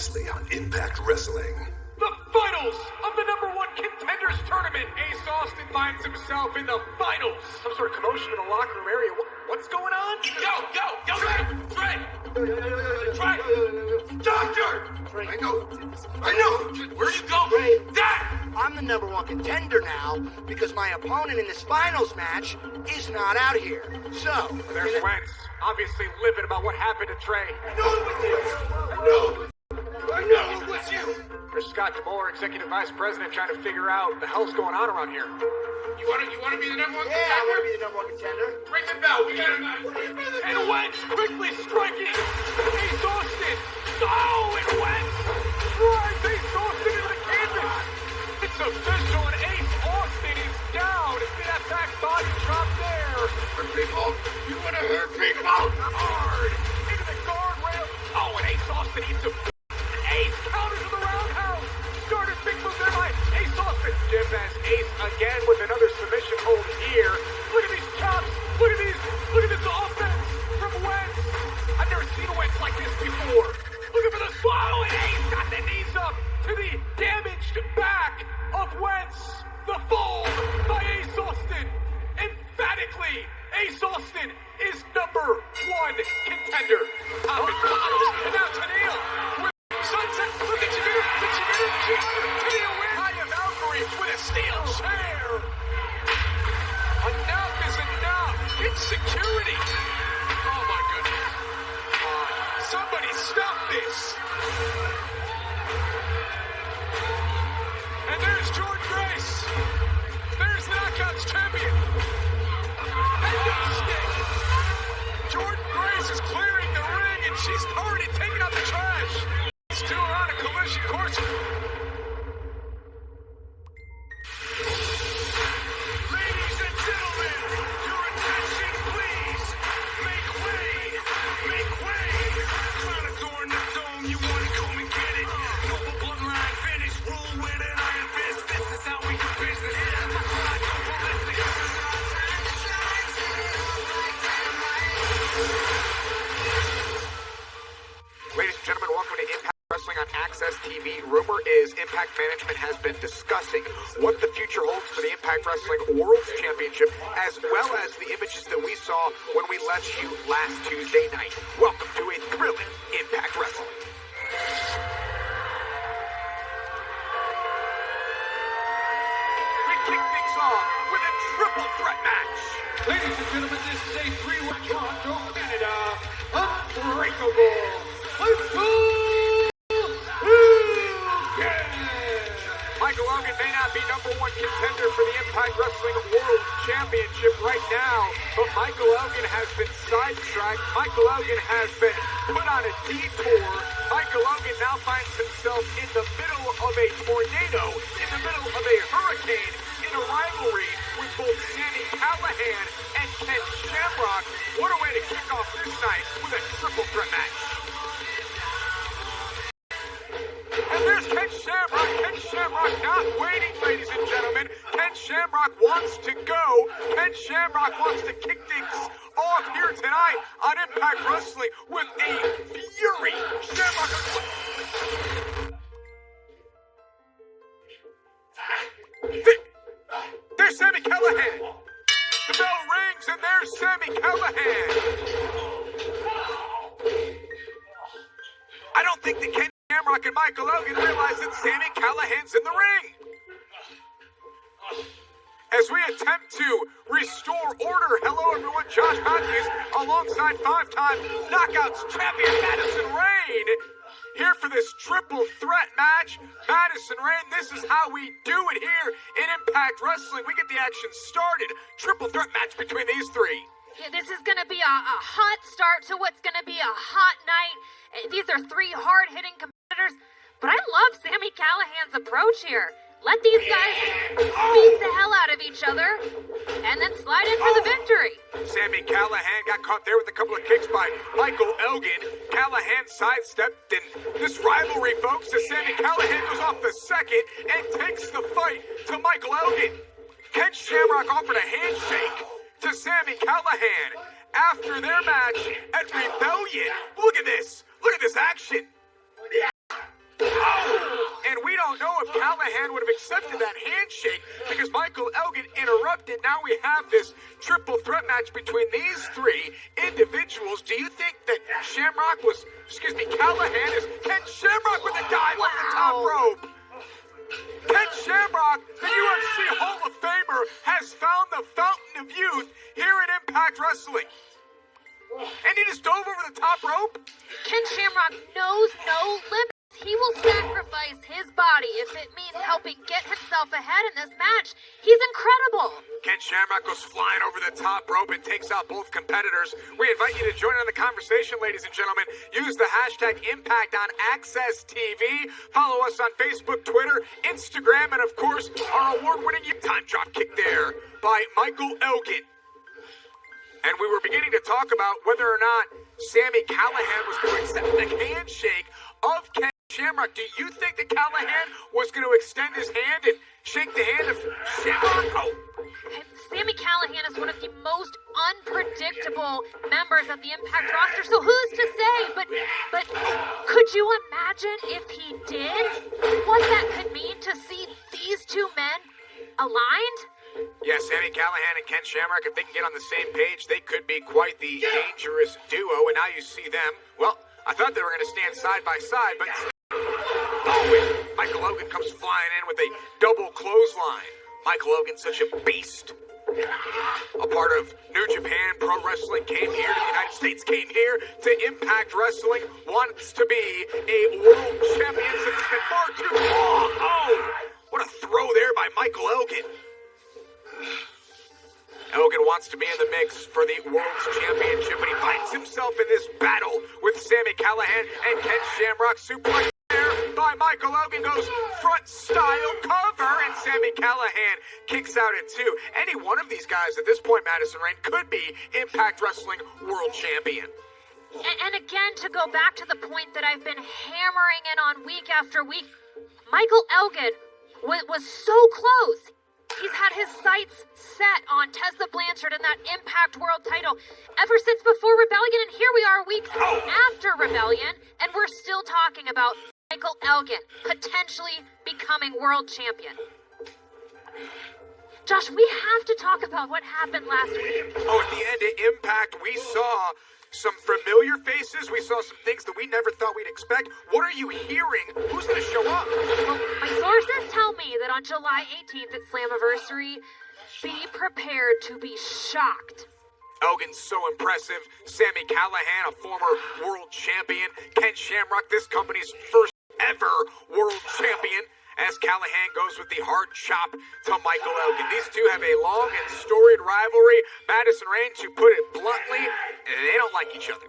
previously on Impact Wrestling. The finals of the #1 contenders tournament. Ace Austin finds himself in the finals. Some sort of commotion in the locker room area. What's going on? Yo, Trey! Doctor! Trey. I know. Where you go? Trey. Dad! I'm the #1 contender now because my opponent in this finals match is not out here. So, There's Wentz, obviously livid about what happened to Trey. I know it was you. I know it was you. There's Scott DeMore, Executive Vice President, trying to figure out what the hell's going on around here. You want to be the #1 contender? Yeah, I want to be the #1 contender. Ring the bell. We got a match. And Wentz quickly striking Ace Austin. Oh, and Wentz drives Ace Austin into the canvas. It's official, and Ace Austin is down. See that back body drop there. People, you want to hurt people? Hard into the guardrail. Oh, and Ace Austin hits him. Ace counters to the roundhouse. Started big move there by Ace Austin. Jim as Ace again with another submission hold here. Look at these chops. Look at this offense from Wentz. I've never seen a Wentz like this before. Looking for the swallow, and Ace got the knees up to the damaged back of Wentz. The fall by Ace Austin. Emphatically, Ace Austin is #1 contender. And now Tennille with sunset. Look at you. Tennille wins. High Valkyrie with a steel chair. Enough is enough. Get security. Oh my goodness. Somebody stop this. And there's Jordan Grace. There's the Knockouts champion. Jordan Grace is clearing the ring, and she's already taken out the trash. These two are on a collision course. Ladies and gentlemen, your attention, please. Make way. Trying to door in the dome, you want to come and get it. Noble bloodline finish, rule with an iron fist. This is how we do business. I go ballistic. Ladies and gentlemen, welcome to Impact Wrestling on Access TV. Rumor is Impact Management has been discussing what the future holds for the Impact Wrestling World Championship, as well as the images that we saw when we left you last Tuesday night. Welcome to a thrilling Impact Wrestling. We kick things off with a triple threat match. Ladies and gentlemen, this is a 3-way Toronto, Canada, Unbreakable. Michael Logan may not be #1 contender for the Impact Wrestling World Championship right now, but Michael Logan has been sidetracked. Michael Logan has been put on a detour. Michael Logan now finds himself in the middle of a tornado, in the middle of a hurricane, in a rivalry with both Sami Callihan and Ken Shamrock. What a way to kick off this night with a triple threat match. And there's Ken Shamrock. Ken Shamrock not waiting, ladies and gentlemen. Ken Shamrock wants to go. Ken Shamrock wants to kick things off here tonight on Impact Wrestling with a fury. Shamrock. There's Sami Callihan. The bell rings, and there's Sami Callihan. I don't think that Ken Shamrock and Michael Logan realize that Sami Callihan's in the ring. As we attempt to restore order, hello everyone, Josh Matthews alongside 5-time Knockouts champion Madison Rayne. Here for this triple threat match. Madison Rayne, this is how we do it here in Impact Wrestling. We get the action started. Triple threat match between these three. Yeah, this is going to be a hot start to what's going to be a hot night. These are three hard-hitting competitors, but I love Sami Callihan's approach here. Let these guys beat the hell out of each other and then slide in for the victory. Sami Callihan got caught there with a couple of kicks by Michael Elgin. Callihan sidestepped, and this rivalry, folks, as Sami Callihan goes off the second and takes the fight to Michael Elgin. Ken Shamrock offered a handshake to Sami Callihan after their match at Rebellion. Look at this. Look at this action. Callahan would have accepted that handshake because Michael Elgin interrupted. Now we have this triple threat match between these three individuals. Do you think that Callahan is Ken Shamrock with a dive on the top rope? Ken Shamrock, the UFC Hall of Famer, has found the fountain of youth here at Impact Wrestling. And he just dove over the top rope? Ken Shamrock knows no limits. He will sacrifice his body if it means helping get himself ahead in this match. He's incredible. Ken Shamrock goes flying over the top rope and takes out both competitors. We invite you to join in the conversation, ladies and gentlemen. Use the hashtag Impact on Access TV. Follow us on Facebook, Twitter, Instagram, and of course, our award-winning time drop kick there by Michael Elgin. And we were beginning to talk about whether or not Sami Callihan was going to accept the handshake of Ken Shamrock. Do you think that Callahan was going to extend his hand and shake the hand of Shamrock? Oh. Sami Callihan is one of the most unpredictable members of the Impact roster, so who's to say? But could you imagine if he did? What that could mean to see these two men aligned? Yeah, Sami Callihan and Ken Shamrock, if they can get on the same page, they could be quite the dangerous duo. And now you see them. Well, I thought they were going to stand side by side, but Michael Elgin comes flying in with a double clothesline. Michael Elgin, such a beast. A part of New Japan Pro Wrestling, came here to the United States, came here to Impact Wrestling, wants to be a world champion since it's been far too long. Oh, what a throw there by Michael Elgin. Elgin wants to be in the mix for the World's Championship, but he finds himself in this battle with Sami Callihan and Ken Shamrock. Suplex there by Michael Elgin goes front style cover, and Sami Callihan kicks out at 2. Any one of these guys at this point, Madison Rayne, could be Impact Wrestling World Champion. And again, to go back to the point that I've been hammering in on week after week, Michael Elgin was so close. He's had his sights set on Tessa Blanchard and that Impact World title ever since before Rebellion, and here we are weeks after Rebellion, and we're still talking about Michael Elgin potentially becoming world champion. Josh, we have to talk about what happened last week. Oh, at the end of Impact, we saw some familiar faces. We saw some things that we never thought we'd expect. What are you hearing? Who's going to show up? Well, my sources tell me that on July 18th at Slammiversary, be prepared to be shocked. Elgin's so impressive. Sami Callihan, a former world champion. Ken Shamrock, this company's first ever world champion. As Callihan goes with the hard chop to Michael Elgin. These two have a long and storied rivalry. Madison Rayne, to put it bluntly, they don't like each other.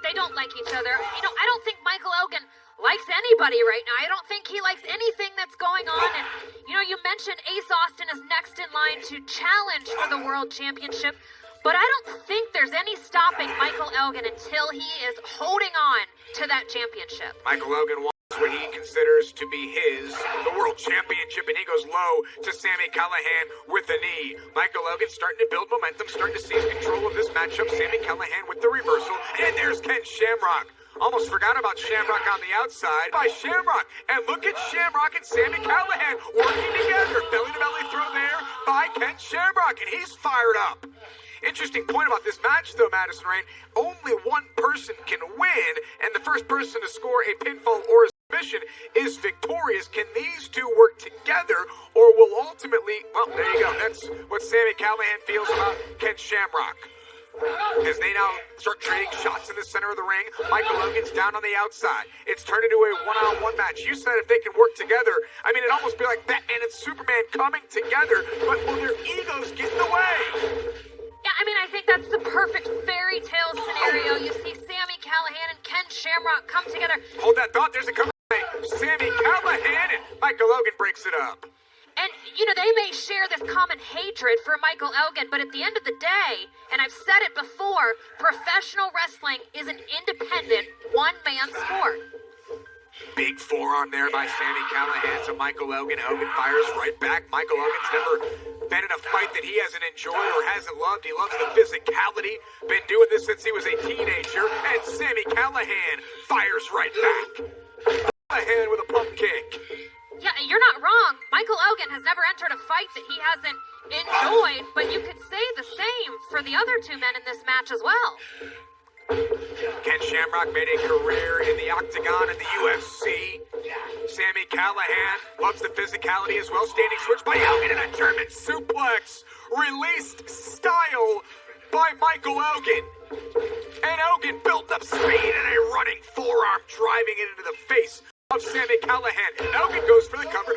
They don't like each other. You know, I don't think Michael Elgin likes anybody right now. I don't think he likes anything that's going on. And, you know, you mentioned Ace Austin is next in line to challenge for the World Championship. But I don't think there's any stopping Michael Elgin until he is holding on to that championship. Michael Elgin wants what he considers to be the World Championship, and he goes low to Sami Callihan with a knee. Michael Elgin starting to build momentum, starting to seize control of this matchup. Sami Callihan with the reversal, and there's Ken Shamrock. Almost forgot about Shamrock on the outside by Shamrock. And look at Shamrock and Sami Callihan working together. Belly-to-belly throw there by Ken Shamrock, and he's fired up. Interesting point about this match, though, Madison Rayne. Only one person can win, and the first person to score a pinfall or a submission is victorious. Can these two work together, or will ultimately... Well, there you go. That's what Sami Callihan feels about Ken Shamrock. As they now start trading shots in the center of the ring, Michael Elgin's down on the outside. It's turned into a one-on-one match. You said if they can work together, I mean, it'd almost be like Batman and Superman coming together, but will their egos get in the way? Yeah, I mean, I think that's the perfect fairy tale scenario. You see Sami Callihan and Ken Shamrock come together. Hold that thought. There's a cover. Sami Callihan, and Michael Elgin breaks it up. And, you know, they may share this common hatred for Michael Elgin, but at the end of the day, and I've said it before, professional wrestling is an independent, one-man sport. Big forearm there by Sami Callihan to Michael Elgin. Elgin fires right back. Michael Elgin's never been in a fight that he hasn't enjoyed or hasn't loved. He loves the physicality. Been doing this since he was a teenager. And Sami Callihan fires right back. Callihan with a pump kick. Yeah, you're not wrong. Michael Elgin has never entered a fight that he hasn't enjoyed, but you could say the same for the other two men in this match as well. Ken Shamrock made a career in the octagon in the UFC. Sami Callihan loves the physicality as well. Standing switch by Elgin and a German suplex. Released style by Michael Elgin. And Elgin built up speed and a running forearm driving it into the face of Sami Callihan. Elgin goes for the cover.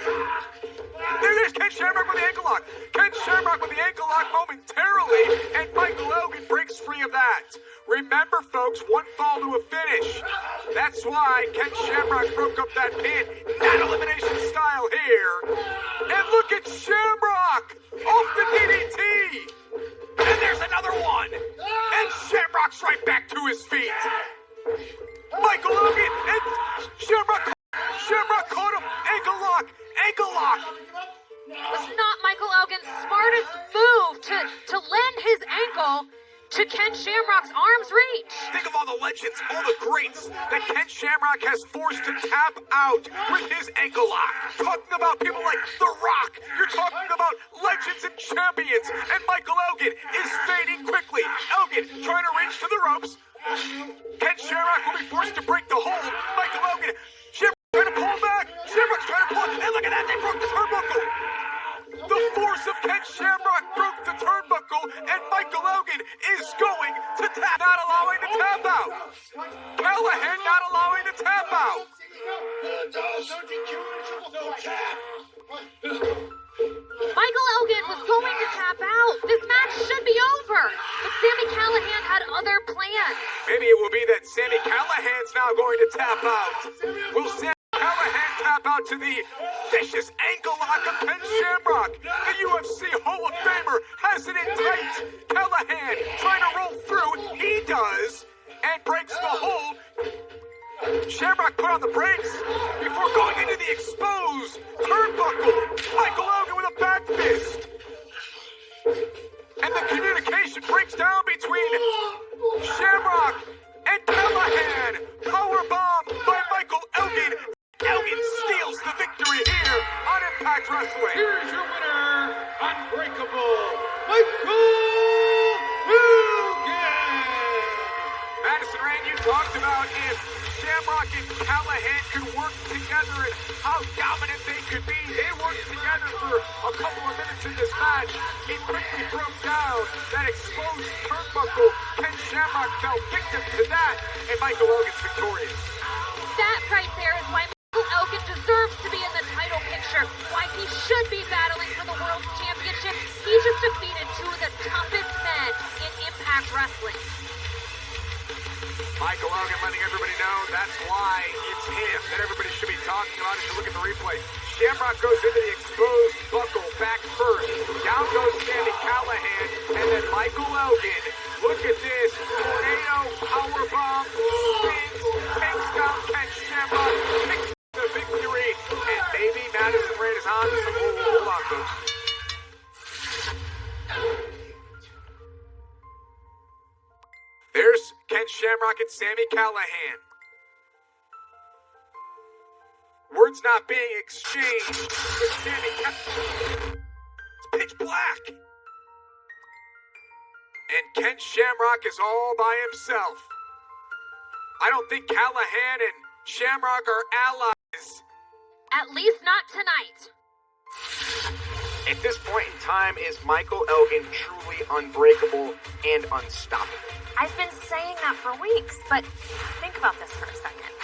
There's Ken Shamrock with the ankle lock. Ken Shamrock with the ankle lock momentarily, and Michael Elgin breaks free of that. Remember, folks, one fall to a finish. That's why Ken Shamrock broke up that pin. Not elimination style here. And look at Shamrock off the DDT. And there's another one. And Shamrock's right back to his feet. Michael Elgin and Shamrock caught him. Ankle lock. Ankle lock. Was not Michael Elgin's smartest move to lend his ankle to Ken Shamrock's arm's reach? Think of all the legends, all the greats that Ken Shamrock has forced to tap out with his ankle lock. Talking about people like The Rock. You're talking about legends and champions. And Michael Elgin is fading quickly. Elgin trying to reach to the ropes. Ken Shamrock will be forced to break the hold. Michael Elgin, Shamrock trying to pull back. Shamrock's trying to pull. And look at that, they broke the turnbuckle. The force of Ken Shamrock broke the turnbuckle, and Michael Elgin is going to tap, not allowing the tap out. Callahan not allowing the tap out. Michael Elgin was going to tap out. This match should be over. But Sami Callihan had other plans. Maybe it will be that Sami Callahan's now going to tap out. Will Sami Callahan tap out to the vicious ankle lock of Ken Shamrock? The UFC Hall of Famer has it in tight. Callahan trying to roll through. He does. And breaks the hold. Shamrock put on the brakes before going into the exposed turnbuckle. Michael Elgin with a back fist. And the communication breaks down between Shamrock and Callahan. Powerbomb by Michael Elgin. Elgin steals the victory here on Impact Wrestling. Here's your winner, Unbreakable, Michael Elgin! Madison Rain, you talked about if Shamrock and Callahan could work together and how dominant they could be. They worked together for a couple of minutes in this match. It quickly broke down that exposed turnbuckle. Ken Shamrock fell victim to that, and Michael Elgin's victorious. That right there is why Michael Elgin deserves to be in the title picture, why he should be battling for the World Championship. He just defeated two of the toughest men in Impact Wrestling. Michael Elgin letting everybody know that's why it's him that everybody should be talking about as you look at the replay. Shamrock goes into the exposed buckle back first. Down goes Sami Callihan, and then Michael Elgin. Look at this. Tornado powerbomb spins, takes down Ken Shamrock, picks the victory, and maybe Madison Rain is on to some hold on, folks. There's Ken Shamrock and Sami Callihan. Words not being exchanged with Sami Callihan. It's pitch black. And Ken Shamrock is all by himself. I don't think Callahan and Shamrock are allies. At least not tonight. At this point in time, is Michael Elgin truly unbreakable and unstoppable? I've been saying that for weeks, but think about this for a second.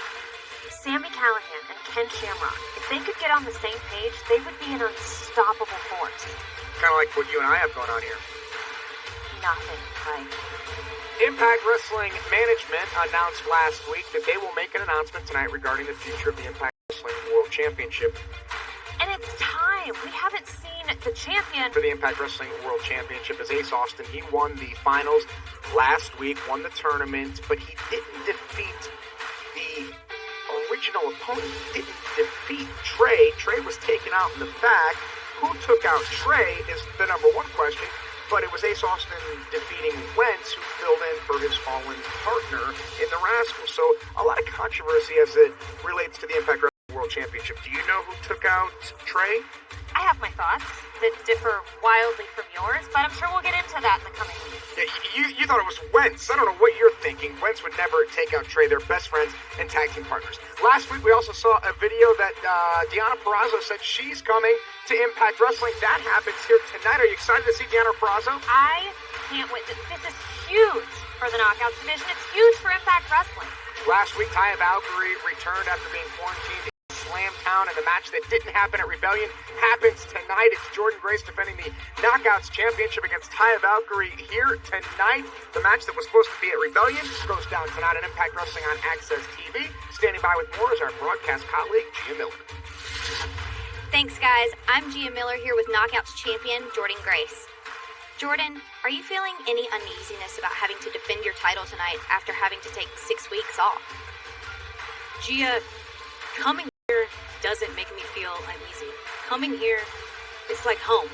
Sami Callihan and Ken Shamrock, if they could get on the same page, they would be an unstoppable force. Kind of like what you and I have going on here. Nothing, right? Impact Wrestling Management announced last week that they will make an announcement tonight regarding the future of the Impact Wrestling World Championship. And it's time. We haven't seen the champion For the Impact Wrestling World Championship is Ace Austin. He won the finals last week, won the tournament, but he didn't defeat the original opponent. He didn't defeat Trey. Trey was taken out in the back. Who took out Trey is the number one question, but it was Ace Austin defeating Wentz, who filled in for his fallen partner in the Rascals. So a lot of controversy as it relates to the Impact Wrestling World World Championship. Do you know who took out Trey? I have my thoughts that differ wildly from yours, but I'm sure we'll get into that in the coming weeks. Yeah, you thought it was Wentz. I don't know what you're thinking. Wentz would never take out Trey. They're best friends and tag team partners. Last week, we also saw a video that Deonna Purrazzo said she's coming to Impact Wrestling. That happens here tonight. Are you excited to see Deonna Purrazzo? I can't wait. This is huge for the Knockouts division. It's huge for Impact Wrestling. Last week, Taya Valkyrie returned after being quarantined in Slamtown, and the match that didn't happen at Rebellion happens tonight. It's Jordynne Grace defending the Knockouts Championship against Taya Valkyrie here tonight. The match that was supposed to be at Rebellion goes down tonight on Impact Wrestling on Access TV. Standing by with more is our broadcast colleague, Gia Miller. Thanks, guys. I'm Gia Miller here with Knockouts champion Jordynne Grace. Jordan, are you feeling any uneasiness about having to defend your title tonight after having to take 6 weeks off? Gia, coming here doesn't make me feel uneasy. Coming here, it's like home.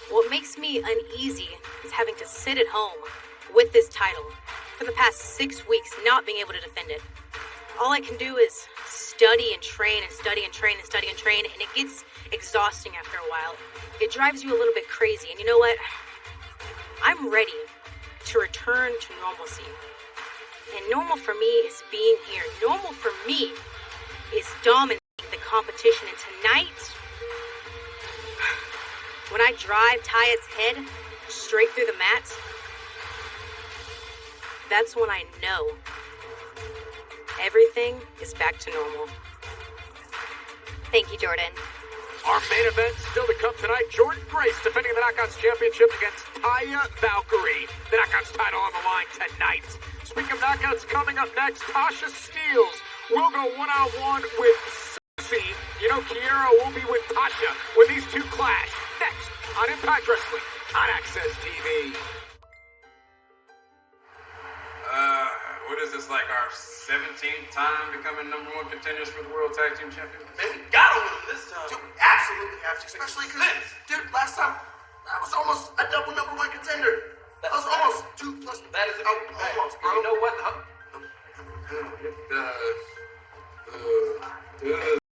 What makes me uneasy is having to sit at home with this title for the past 6 weeks, not being able to defend it. All I can do is study and train and study and train and study and train, and it gets exhausting after a while. It drives you a little bit crazy, and you know what? I'm ready to return to normalcy. And normal for me is being here. Normal for me is dominating the competition. And tonight, when I drive Taya's head straight through the mat, that's when I know everything is back to normal. Thank you, Jordan. Our main event still to come tonight. Jordynne Grace defending the Knockouts Championship against Taya Valkyrie. The Knockouts title on the line tonight. Speaking of Knockouts, coming up next, Tasha Steelz will go one-on-one with Susie. You know, Kiera will be with Tasha when these two clash. Next on Impact Wrestling on Access TV. What is this, like our 17th time becoming #1 contenders for the World Tag Team Championship? Maybe gotta win this time. Dude, we absolutely have to. Especially because, dude, last time, I was almost a double #1 contender. That was almost 2 plus. That is almost, bro. You know what?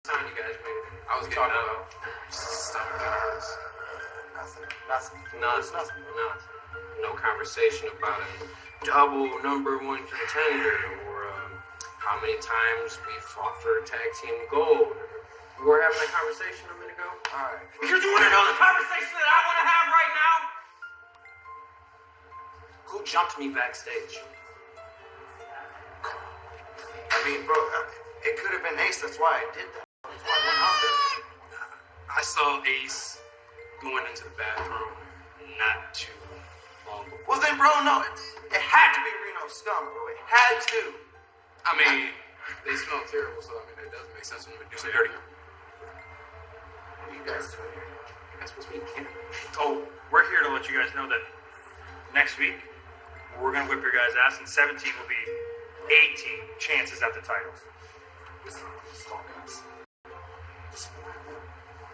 Time you guys made it. I was talking about something else. Nothing. No conversation about a double #1 contender or how many times we fought for tag team gold. We were having a conversation a minute ago. All right. Because you want to know the conversation that I want to have right now? Who jumped me backstage? I mean, bro, it could have been Ace. That's why I did that. That's why I went out there. I saw Ace going into the bathroom not too long before. Well, then, bro, no. It had to be Reno Scum, bro. It had to. I mean, they smell terrible, so I mean, it doesn't make sense for them to do so dirty. What are you guys doing here? You guys supposed to be in Canada. Oh, we're here to let you guys know that next week, we're going to whip your guys' ass, and 17 will be 18 chances at the titles.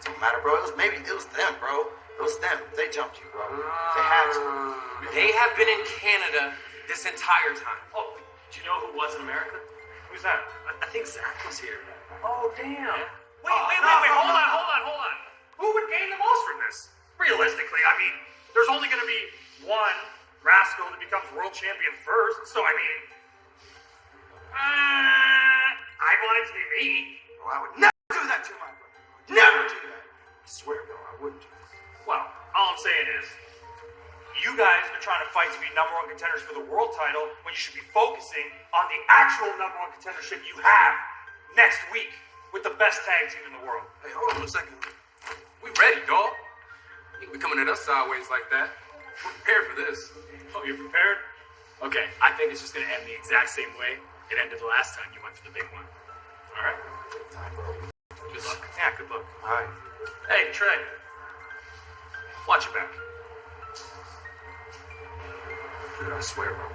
Don't matter, bro. It was them, bro. It was them. They jumped you, bro. They had to. They have been in Canada this entire time. Oh, do you know who was in America? Who's that? I think Zach was here. Oh, damn. Wait, hold on. Who would gain the most from this? Realistically, I mean, there's only going to be one rascal that becomes world champion first, so I mean, I want it to be me. Well, I would never do that to my brother. Never do that. I swear, bro, I wouldn't do that. Well, all I'm saying is, you guys are trying to fight to be #1 contenders for the world title when you should be focusing on the actual #1 contendership you have next week with the best tag team in the world. Hey, hold on a second. We ready, dog. You ain't be coming at us sideways like that. We're prepared for this. Oh, you're prepared? Okay, I think it's just going to end the exact same way it ended the last time you went for the big one. All right? Good luck. Yeah, good luck. All right. Hey, Trey. Watch your back. Dude, I swear, bro.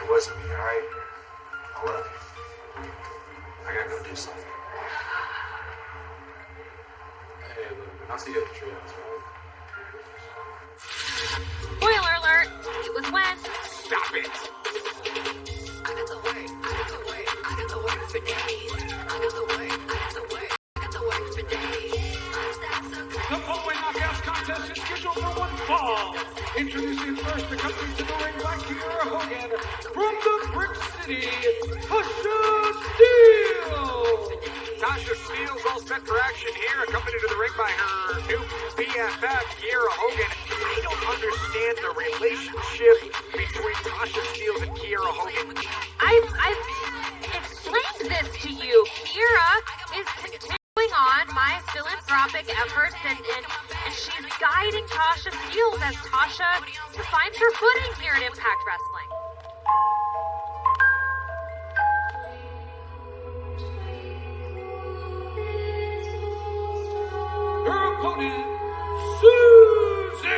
It wasn't me, all right? I love you. I gotta go do something. Hey, look, I'll see you at the treehouse, right? Spoiler alert, it was when. Stop it! I got the way for days. I got the way. Introducing first, accompanied to the ring by Kiera Hogan from the Brick City, Tasha Steelz. Tasha Steelz all set for action here, accompanied to the ring by her new BFF, Kiera Hogan. I don't understand the relationship between Tasha Steelz and Kiera Hogan. I've explained this to you. Kiera is continuing on my philanthropic efforts, and she's guiding Tasha Steelz as Tasha finds her footing here at Impact Wrestling. Her opponent, Susie!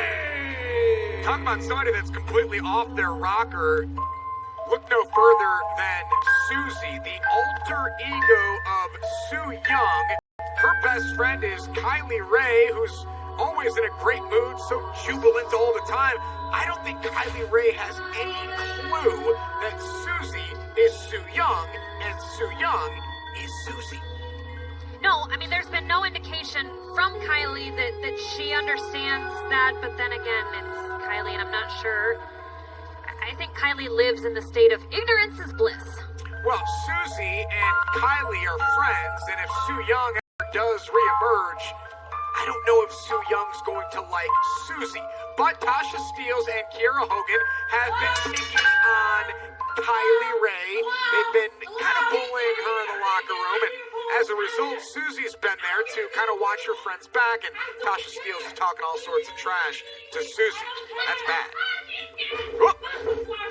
Talking about somebody that's completely off their rocker. Look no further than Susie, the alter ego of Su Yung. Her best friend is Kylie Ray, who's always in a great mood, so jubilant all the time. I don't think Kylie Ray has any clue that Susie is Su Yung and Su Yung is Susie. No, I mean, there's been no indication from Kylie that she understands that, but then again, it's Kylie, and I'm not sure. I think Kylie lives in the state of ignorance is bliss. Well, Susie and Kylie are friends, and if Su Yung ever does reemerge, I don't know if Su Young's going to like Susie. But Tasha Steelz and Kiera Hogan have been picking on Kylie Ray. They've been kind of bullying her in the locker room, and as a result, Susie's been there to kind of watch her friends back, and Tasha Steelz is talking all sorts of trash to Susie. That's bad. Whoop.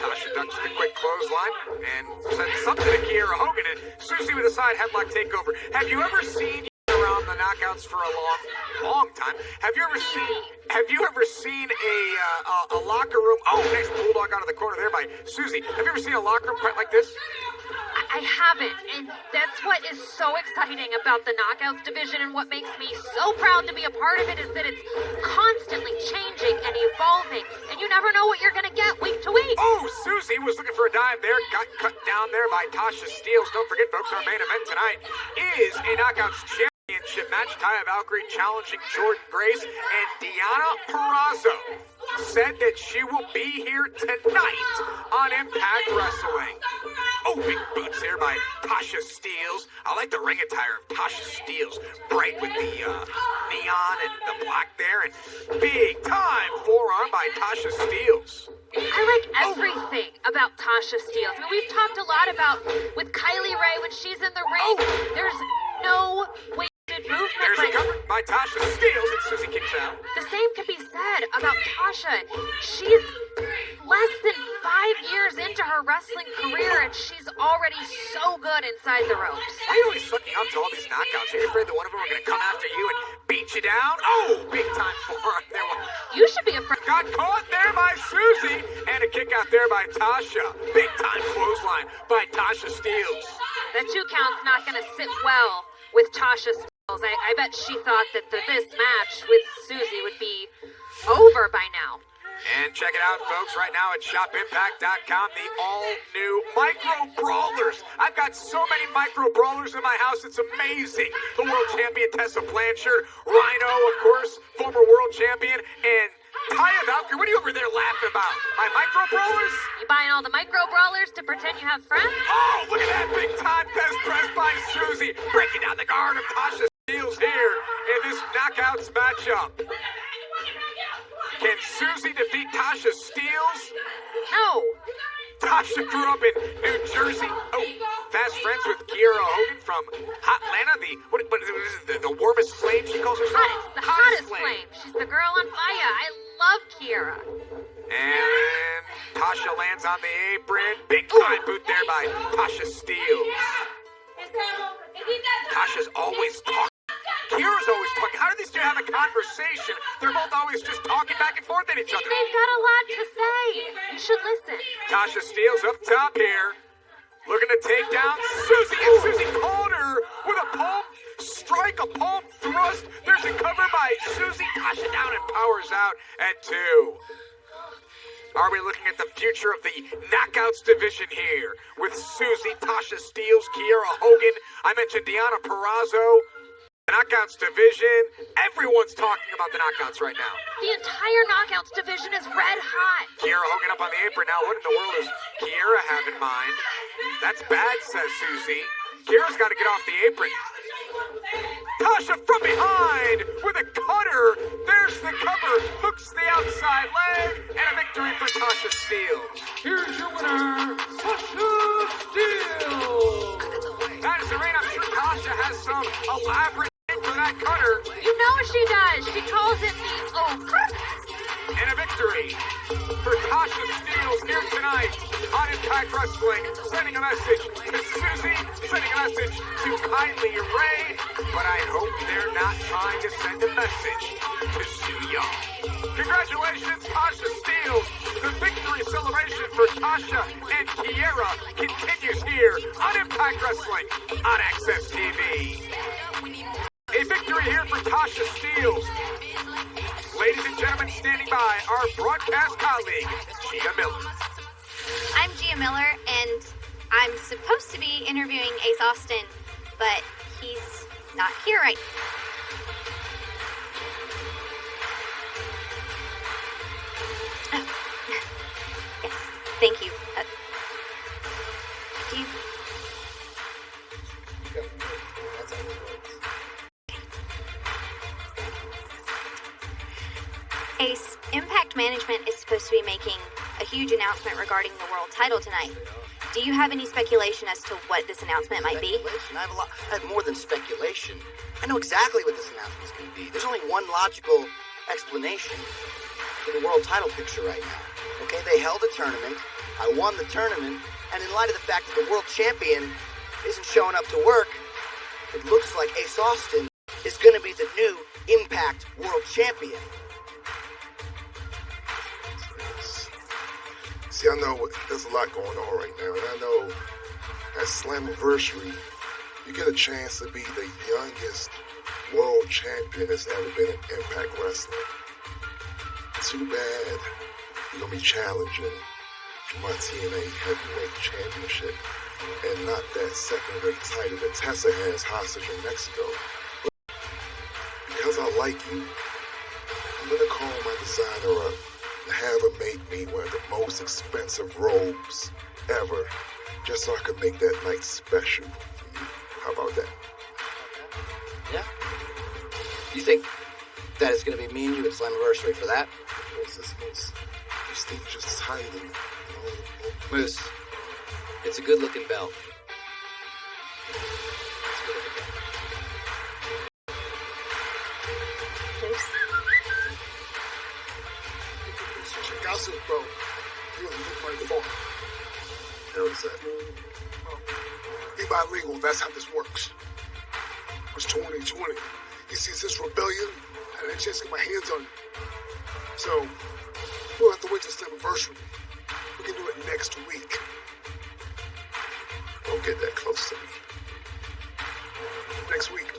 Tasha ducks the quick clothesline and said something to Kiera Hogan, and Susie with a side headlock takeover. Have you ever seen around the knockouts for a long time? Have you ever seen a locker room? Oh, nice bulldog out of the corner there by Susie. Have you ever seen a locker room quite like this? I haven't, and that's what is so exciting about the Knockouts division, and what makes me so proud to be a part of it is that it's constantly changing and evolving, and you never know what you're going to get week to week. Oh, Susie was looking for a dive there, got cut down there by Tasha Steelz. Don't forget, folks, our main event tonight is a Knockouts Championship match. Taya Valkyrie challenging Jordan Grace, and Deonna Purrazzo said that she will be here tonight on Impact Wrestling. Oh, big boots here by Tasha Steelz. I like the ring attire of Tasha Steelz. Bright with the neon and the black there, and big time forearm by Tasha Steelz. I like everything about Tasha Steelz. I mean, we've talked a lot about with Kylie Ray when she's in the ring. There's no wasted movement. There's a cover by Tasha Steelz, and Susie kicks out. The same can be said about Tasha. She's less than 5 years into her wrestling career, and she's already so good inside the ropes. Why are you always sucking up to all these knockouts? Are you afraid that one of them are going to come after you and beat you down? Oh, big time forearm there. You should be afraid. Got caught there by Susie, and a kick out there by Tasha. Big time clothesline by Tasha Steelz. That 2 count's not going to sit well with Tasha Steelz. I bet she thought that this match with Susie would be over by now. And check it out, folks, right now at shopimpact.com, the all-new Micro Brawlers. I've got so many Micro Brawlers in my house, it's amazing. The world champion Tessa Blanchard, Rhino, of course, former world champion, and Taya Valkyrie. What are you over there laughing about? My Micro Brawlers? You buying all the Micro Brawlers to pretend you have friends? Oh, look at that big-time Test press by Susie, breaking down the guard of Tasha Steelz here in this Knockouts matchup. Can Susie defeat Tasha Steelz? No. Tasha grew up in New Jersey. Oh, fast friends with Kiera Hogan from Hotlanta, what is it, the warmest flame she calls herself? The hottest flame. She's the girl on fire. I love Kiera. And Tasha lands on the apron. Big time boot there by Tasha Steelz. Tasha's always talking. Kiera's always talking. How do these two have a conversation? They're both always just talking back and forth at each other. They've got a lot to say. You should listen. Tasha Steelz up top here. Looking to take down Susie. And Susie called her with a palm strike, a palm thrust. There's a cover by Susie. Tasha down and powers out at 2. Are we looking at the future of the Knockouts division here with Susie, Tasha Steelz, Kiera Hogan? I mentioned Deonna Purrazzo. The Knockouts division, everyone's talking about the Knockouts right now. The entire Knockouts division is red hot. Kiera Hogan up on the apron now. What in the world does Kiera have in mind? That's bad, says Susie. Kiera's got to get off the apron. Tasha from behind with a cutter. There's the cover. Hooks the outside leg. And a victory for Tasha Steelz. Here's your winner, Tasha Steelz. That is the ring. I'm sure Tasha has some elaborate name for that cutter. You know she does. She calls it the And a victory for Tasha Steelz here tonight on Impact Wrestling. Sending a message to Susie, sending a message to Kylie Ray, but I hope they're not trying to send a message to Sue Young. Congratulations, Tasha Steelz. The victory celebration for Tasha and Kiera continues here on Impact Wrestling on Access TV. A victory here for Tasha Steelz. Ladies and gentlemen, standing by, our broadcast colleague, Gia Miller. I'm Gia Miller, and I'm supposed to be interviewing Ace Austin, but he's not here right now. Yes, thank you. Do you... Ace, Impact Management is supposed to be making a huge announcement regarding the world title tonight. Do you have any speculation as to what this announcement might be? I have more than speculation. I know exactly what this announcement's going to be. There's only one logical explanation for the world title picture right now. Okay, they held a tournament. I won the tournament. And in light of the fact that the world champion isn't showing up to work, it looks like Ace Austin is going to be the new Impact World Champion. See, I know there's a lot going on right now, and I know at Slammiversary, you get a chance to be the youngest world champion that's ever been in Impact Wrestling. Too bad you're going to be challenging for my TNA Heavyweight Championship and not that second-rate title that Tessa has hostage in Mexico. But because I like you, I'm going to call my designer up and have her make me one of the most expensive robes ever, just so I can make that night special for you. How about that? Yeah. You think that it's going to be me and you at Slammiversary for that? What's this most prestigious title? Moose, it's a good-looking belt. Gossip, bro. You don't look right for it. How is that? Be bilingual, that's how this works. It's 2020. He sees this rebellion, I had a chance to get my hands on it. So, we'll have to wait till Slammiversary. We can do it next week. Don't get that close to me. Next week.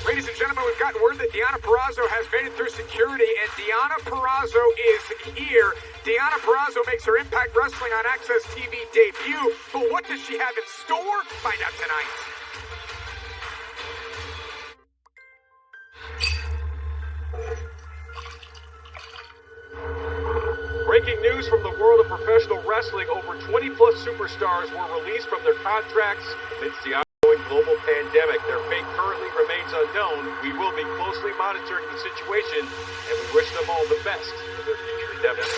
Ladies and gentlemen, we've gotten word that Deonna Purrazzo has made it through security, and Deonna Purrazzo is here. Deonna Purrazzo makes her Impact Wrestling on Access TV debut, but what does she have in store? Find out tonight. Breaking news from the world of professional wrestling, over 20-plus superstars were released from their contracts amidst the ongoing global pandemic. Their fate currently remains unknown. We will be closely monitoring the situation, and we wish them all the best for their future endeavors.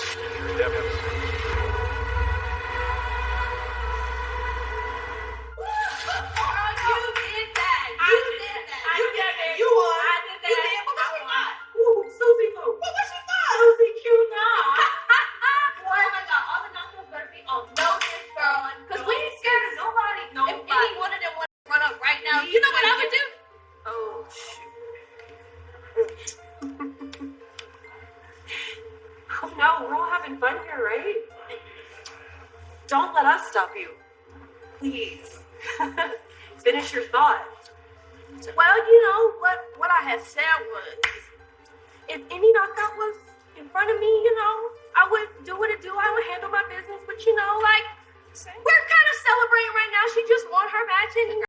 Don't let us stop you. Please. Finish your thought. Well, you know, what I had said was, if any knockout was in front of me, you know, I would do what I do. I would handle my business. But, you know, like, we're kind of celebrating right now. She just won her match, and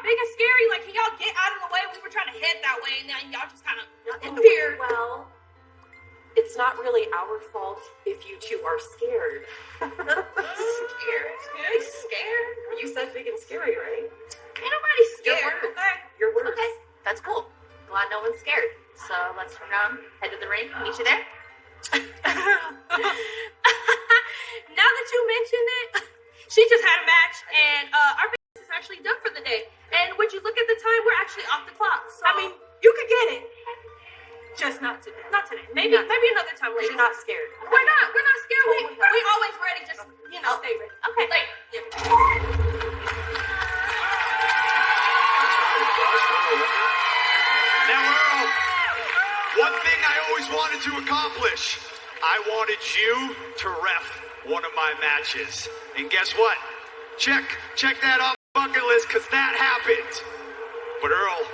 big and scary. Like, can y'all get out of the way? We were trying to head that way, and then y'all just kind of appeared. Well, it's not really our fault if you two are scared. Scared? Scared? You said big and scary, right? Ain't nobody scared. Your words. Okay. Your words. Okay, that's cool. Glad no one's scared. So let's turn around, head to the ring, meet you there. Now that you mention it, she just had a match, and our business is actually done for the day. And would you look at the time? We're actually off the clock. So, I mean, you could get it. Just not today. Not today. Maybe another time later. You're not scared. We're not scared. We always ready. Just, stay ready. Okay. Later. Now, Earl, one thing I always wanted to accomplish. I wanted you to ref one of my matches. And guess what? Check that off the bucket list, because that happened. But Earl,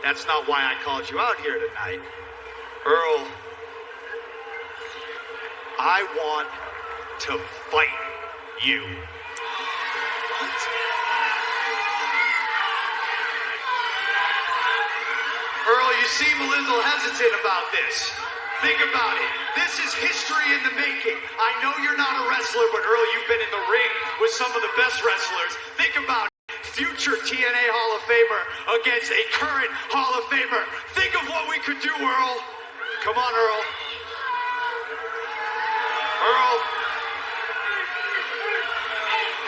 that's not why I called you out here tonight. Earl, I want to fight you. What? Earl, you seem a little hesitant about this. Think about it. This is history in the making. I know you're not a wrestler, but Earl, you've been in the ring with some of the best wrestlers. Think about it. Future TNA Hall of Famer against a current Hall of Famer. Think of what we could do, Earl. Come on, Earl.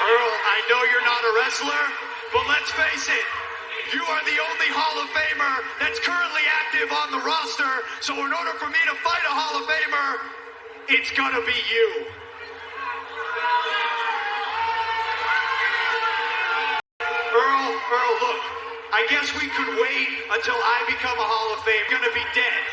Earl, I know you're not a wrestler, but let's face it. You are the only Hall of Famer that's currently active on the roster, so in order for me to fight a Hall of Famer, it's gonna be you. Earl, look, I guess we could wait until I become a Hall of Famer. I'm gonna be dead.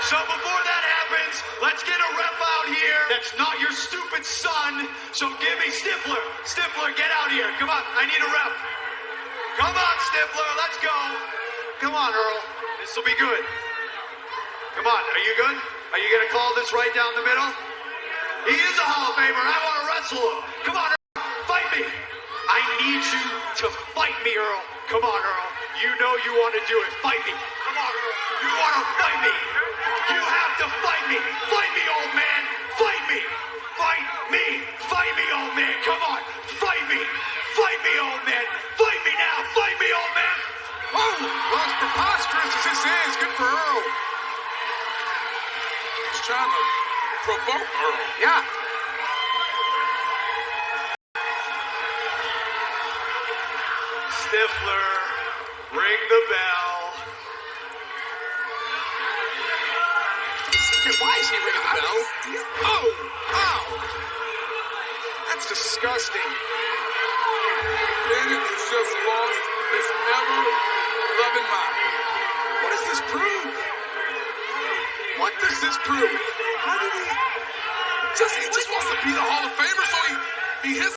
So before that happens, let's get a ref out here that's not your stupid son. So give me Stifler. Stifler, get out here. Come on, I need a ref. Come on, Stifler, let's go. Come on, Earl. This will be good. Come on, are you good? Are you gonna call this right down the middle? He is a Hall of Famer. I want to wrestle him. Come on, Earl. Fight me. I need you to fight me, Earl. Come on, Earl. You know you want to do it. Fight me. Come on, Earl. You want to fight me. You have to fight me. Fight me, old man. Fight me. Fight me. Fight me, old man. Come on. Fight me. Fight me, old man. Fight me now. Fight me, old man. Oh, well, as preposterous as this is, good for Earl. He's trying to provoke Earl. Yeah. Stifler, ring the bell. Why is he ringing the bell? Oh, ow. That's disgusting. Bennett has just lost his ever-loving mind. What does this prove? What does this prove? How did he just wants to be the Hall of Famer, so he hits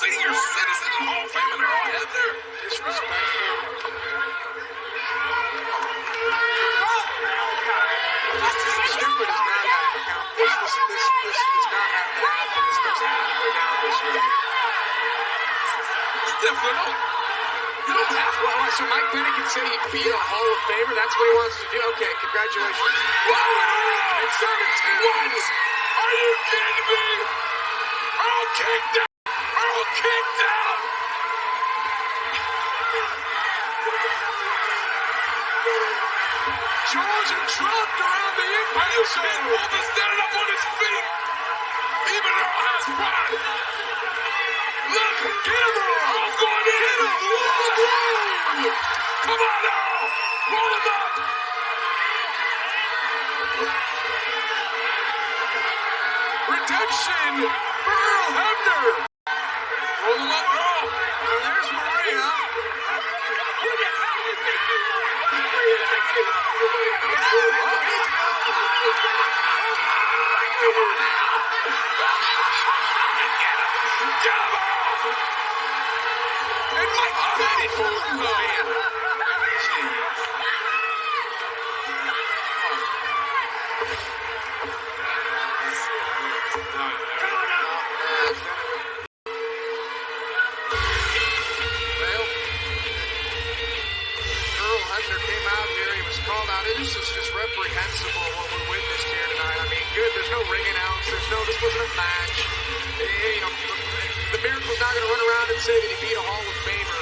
senior citizen and Hall of Fame in their own head there? Disrespectful. This stupid is not have to count. This does not have to happen. This doesn't have to go down this way. Stifler, you don't have to. Well, so Mike Bennett can say he'd be a Hall of Famer. That's what he wants to do. Okay, congratulations. Whoa, it's 17. What? Are you kidding me? Earl kicked out. Earl kicked out. Jaws are dropped around the impact. You see Wolf is standing up on his feet. Even Earl has pride. Look, get him, Earl. Earl's going in. Get him. Whoa. Come on, Earl. Roll him up. Redemption for Earl Hebner. Roll him up, Earl. And there's Maria. Get him, Earl. And Mike Bennett. Oh, man. this wasn't a match. You know, the Miracle's not going to run around and say that he beat a Hall of Famer.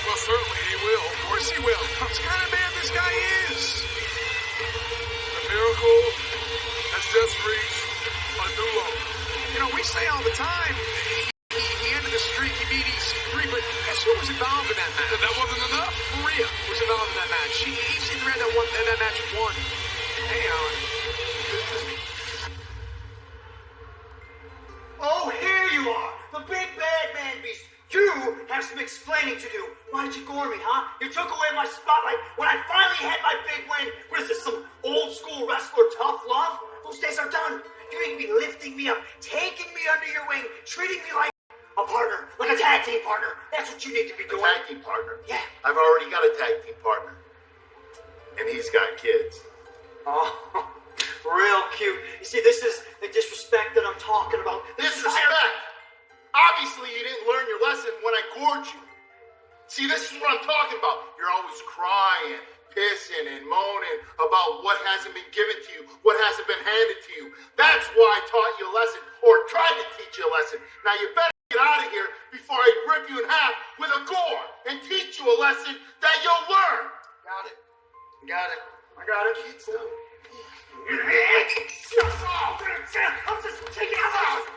Well, certainly he will. Of course he will. That's the kind of man this guy is. The Miracle has just reached a new low. You know, we say all the time, he ended the streak, he beat EC3, but guess who was involved in that match? That wasn't enough? Maria was involved in that match. EC3 had that match won. Hey, Oh, here you are, the big bad man beast. You have some explaining to do. Why did you gore me, huh? You took away my spotlight when I finally had my big win. What is this, some old school wrestler tough love? Those days are done. You need to be lifting me up, taking me under your wing, treating me like a partner, like a tag team partner. That's what you need to be doing. A tag team partner? Yeah. I've already got a tag team partner. And he's got kids. Oh, real cute. You see, this is the disrespect that I'm talking about. Disrespect? Obviously, you didn't learn your lesson when I gored you. See, this is what I'm talking about. You're always crying, pissing, and moaning about what hasn't been given to you, what hasn't been handed to you. That's why I taught you a lesson, or tried to teach you a lesson. Now, you better get out of here before I rip you in half with a gore and teach you a lesson that you'll learn. Got it. I got it. Keep still. I'm just taking it out.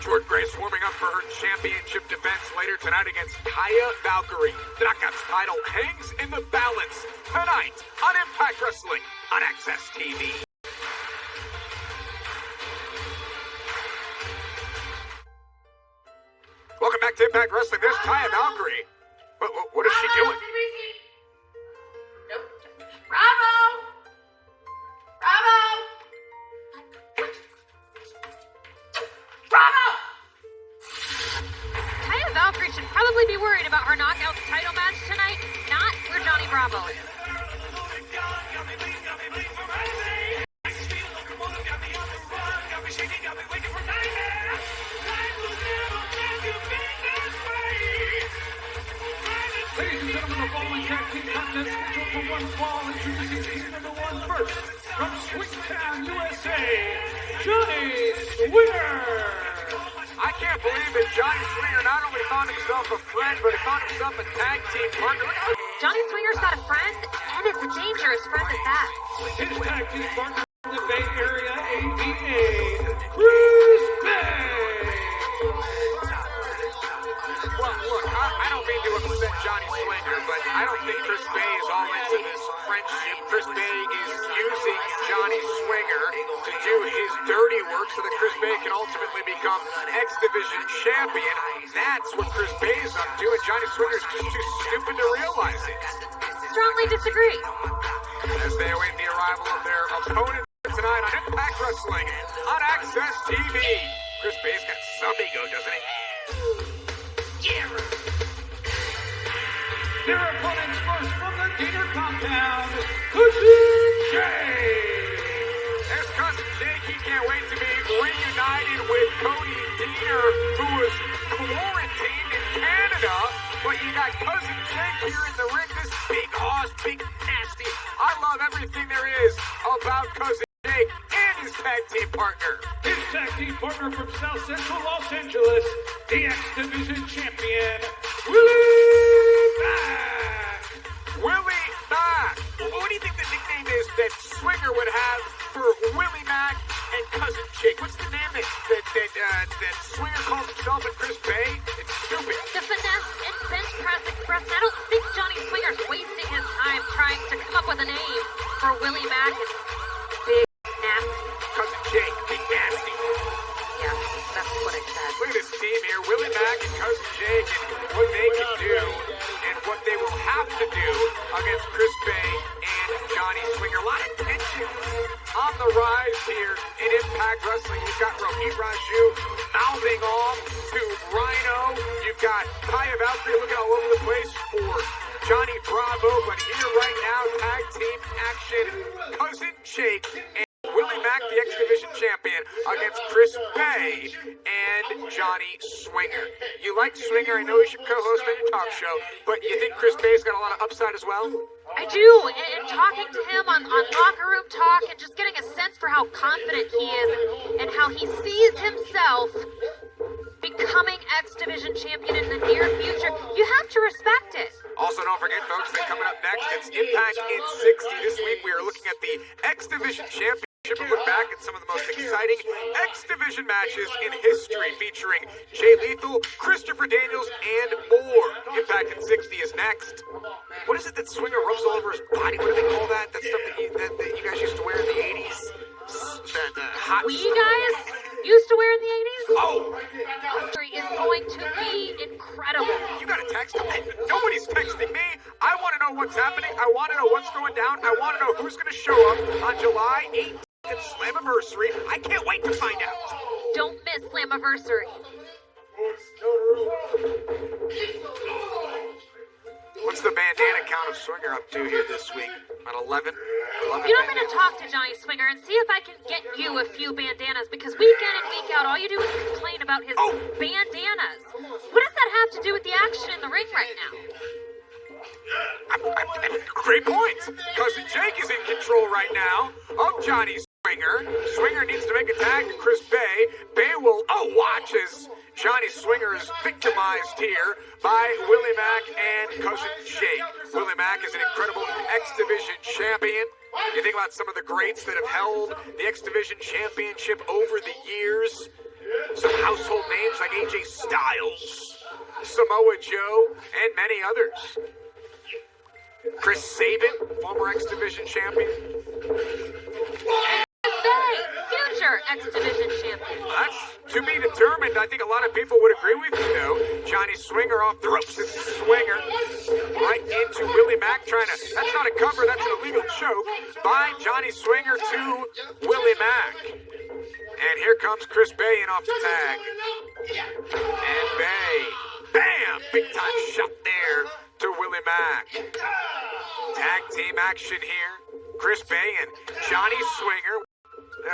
Jordan Grace warming up for her championship defense later tonight against Kaya Valkyrie. The Knockouts title hangs in the balance tonight on Impact Wrestling on Access TV. Welcome back to Impact Wrestling. There's Kaya Valkyrie. What is she doing? Nope. Bravo! Bravo! Bravo! Kaya Valkyrie should probably be worried about her Knockouts title match tonight, not where Johnny Bravo is. Ladies and gentlemen, the following tag team contest scheduled for one fall, introducing team number one first, from Swingtown, USA, Johnny Swinger. I can't believe that Johnny Swinger not only found himself a friend, but he found himself a tag team partner. Johnny Swinger's got a friend, and it's a dangerous friend at that. His tag team partner from the Bay Area, AVA, Chris Bay. Well, look, I don't mean to upset Johnny Swinger, but I don't think Chris Bay is all into this friendship. Chris Bay is using Johnny Swinger to do his dirty work so that Chris Bay can ultimately become X Division champion. That's what Chris Bay is up to, and Johnny Swinger's just too stupid to realize it. Strongly disagree. As they await the arrival of their opponent tonight on Impact Wrestling on Access TV. Chris Bay's got some ego, doesn't he? Their opponents first from the Gator compound, Cousin Jake. There's Cousin Jake. He can't wait to be reunited with Cody Deaner, who was quarantined in Canada. But you got Cousin Jake here in the ring. This big hoss, big nasty. I love everything there is about Cousin Jake and his tag team partner. His tag team partner from South Central Los Angeles, the X Division champion, Willie Mack. Willie Mack. What do you think the nickname is that Swinger would have for Willie Mack and Cousin Jake? What's the name that Swinger calls himself and Chris Bay? It's stupid. The Finesse and Bench Press Express. I don't think Johnny Swinger's wasting his time trying to come up with a name for Willie Mack and Big Nasty. Cousin Jake, Big Nasty. Yeah, that's what I said. Look at this team here, Willie Mack and Cousin Jake, and what they can do, and what they will have to do against Chris Bay and Johnny Swinger. A lot of tension on the rise here in Impact Wrestling. You've got Rohit Raju mouthing off to Rhino. You've got Kaya Valkyrie looking all over the place for Johnny Bravo. But here right now, tag team action. Cousin Jake and Willie Mack, the X Division champion, against Chris Bay and Johnny Swinger. You like Swinger? I know he should co-host on your talk show, but you think Chris Bay's got a lot of upside as well? I do, and talking to him on Locker Room Talk and just getting a sense for how confident he is and how he sees himself becoming X Division champion in the near future, you have to respect it. Also, don't forget, folks, that coming up next, it's Impact in 60. This week, we are looking at the X Division Championship and look back at some of the most exciting X Division matches in history, featuring Jay Lethal, Christopher Daniels, and more. Impact in 60 is next. What is it that Swinger rubs all over his body? What do they call that? That stuff that you guys used to wear in the 80s? Hot We guys used to wear in the 80s? Oh! Is going to be incredible. You got a text? Nobody's texting me. I want to know what's happening. I want to know what's going down. I want to know who's going to show up on July 18th at Slammiversary. I can't wait to find out. Don't miss Slammiversary. What's the bandana count of Swinger up to here this week? About 11? You know, I'm going to talk to Johnny Swinger and see if I can get you a few bandanas, because week in and week out, all you do is complain about his bandanas. What does that have to do with the action in the ring right now? Great point. Cousin Jake is in control right now of Johnny Swinger. Swinger needs to make a tag to Chris Bay. Bay will, watch as Johnny Swinger is victimized here by Willie Mack and Cousin Jake. Willie Mack is an incredible X Division champion. You think about some of the greats that have held the X Division championship over the years. Some household names like AJ Styles, Samoa Joe, and many others. Chris Sabin, former X Division champion. Future X Division champion. That's to be determined. I think a lot of people would agree with you, though. Johnny Swinger off the ropes. It's Swinger right into Willie Mack trying to. That's not a cover. That's an illegal choke by Johnny Swinger to Willie Mack. And here comes Chris Bay in off the tag. And Bay. Bam! Big time shot there to Willie Mack. Tag team action here. Chris Bay and Johnny Swinger.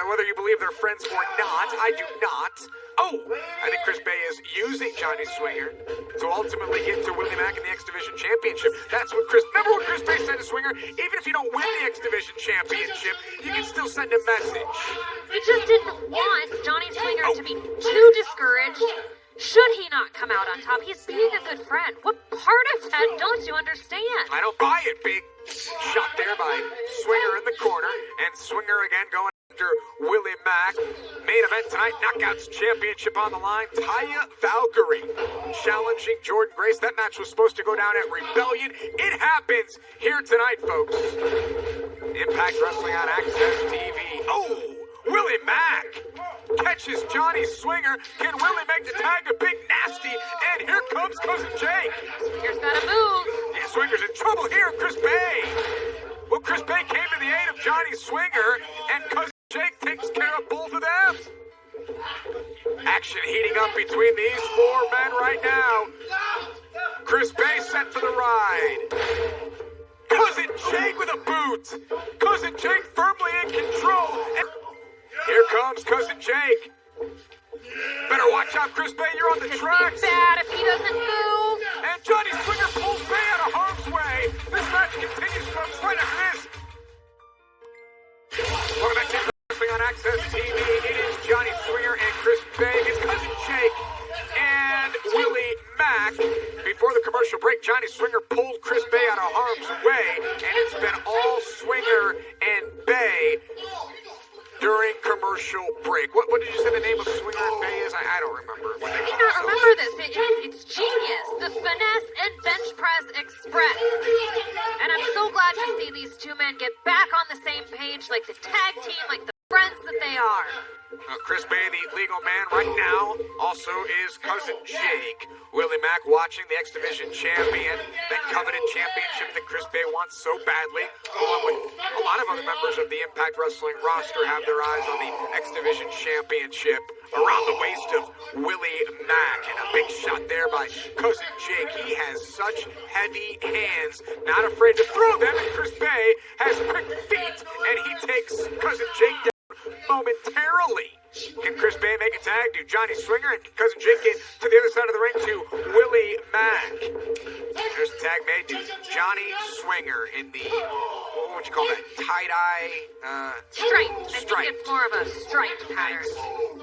Whether you believe they're friends or not, I do not. I think Chris Bay is using Johnny Swinger to ultimately get to Willie Mack in the X Division Championship. That's what remember what Chris Bay said to Swinger? Even if you don't win the X Division Championship, you can still send a message. He just didn't want Johnny Swinger to be too discouraged. Should he not come out on top? He's being a good friend. What part of that don't you understand? I don't buy it. Big shot there by Swinger in the corner, and Swinger again going after Willie Mack. Main event tonight, Knockouts Championship on the line. Taya Valkyrie challenging Jordynne Grace. That match was supposed to go down at Rebellion. It happens here tonight, folks. Impact Wrestling on Access TV. Willie Mack catches Johnny Swinger. Can Willie make the tag to Big Nasty? And here comes Cousin Jake. Swinger's got to move. Yeah, Swinger's in trouble here. Chris Bay. Well, Chris Bay came to the aid of Johnny Swinger, and Cousin Jake takes care of both of them. Action heating up between these four men right now. Chris Bay set for the ride. Cousin Jake with a boot. Cousin Jake firmly in control. And here comes Cousin Jake. Better watch out, Chris Bay. You're on the tracks. Bad if he doesn't move. And Johnny Swinger pulls Bay out of harm's way. This match continues, folks, right after this. Welcome back to Wrestling on Access TV. It is Johnny Swinger and Chris Bay. It's Cousin Jake and Willie Mack. Before the commercial break, Johnny Swinger pulled Chris Bay out of harm's way, and it's been all Swinger and Bay during commercial break. What did you say the name of Swinger and Bay is? I don't remember. I may not remember this. It's genius. The Finesse and Bench Press Express. And I'm so glad to see these two men get back on the same page, like the tag team, like the friends that they are. Chris Bay, the legal man right now, also is Cousin Jake. Willie Mack watching the X Division champion, that coveted championship that Chris Bay wants so badly, along with a lot of other members of the Impact Wrestling roster have their eyes on the X Division championship around the waist of Willie Mack. And a big shot there by Cousin Jake. He has such heavy hands, not afraid to throw them, and Chris Bay has quick feet, and he takes Cousin Jake down momentarily. Can Chris Bay make a tag to Johnny Swinger, and can Cousin Jake get to the other side of the ring to Willie Mack? There's a tag made to Johnny Swinger in the, what would you call that, tie-dye? Striped. I think it's more of a striped pattern.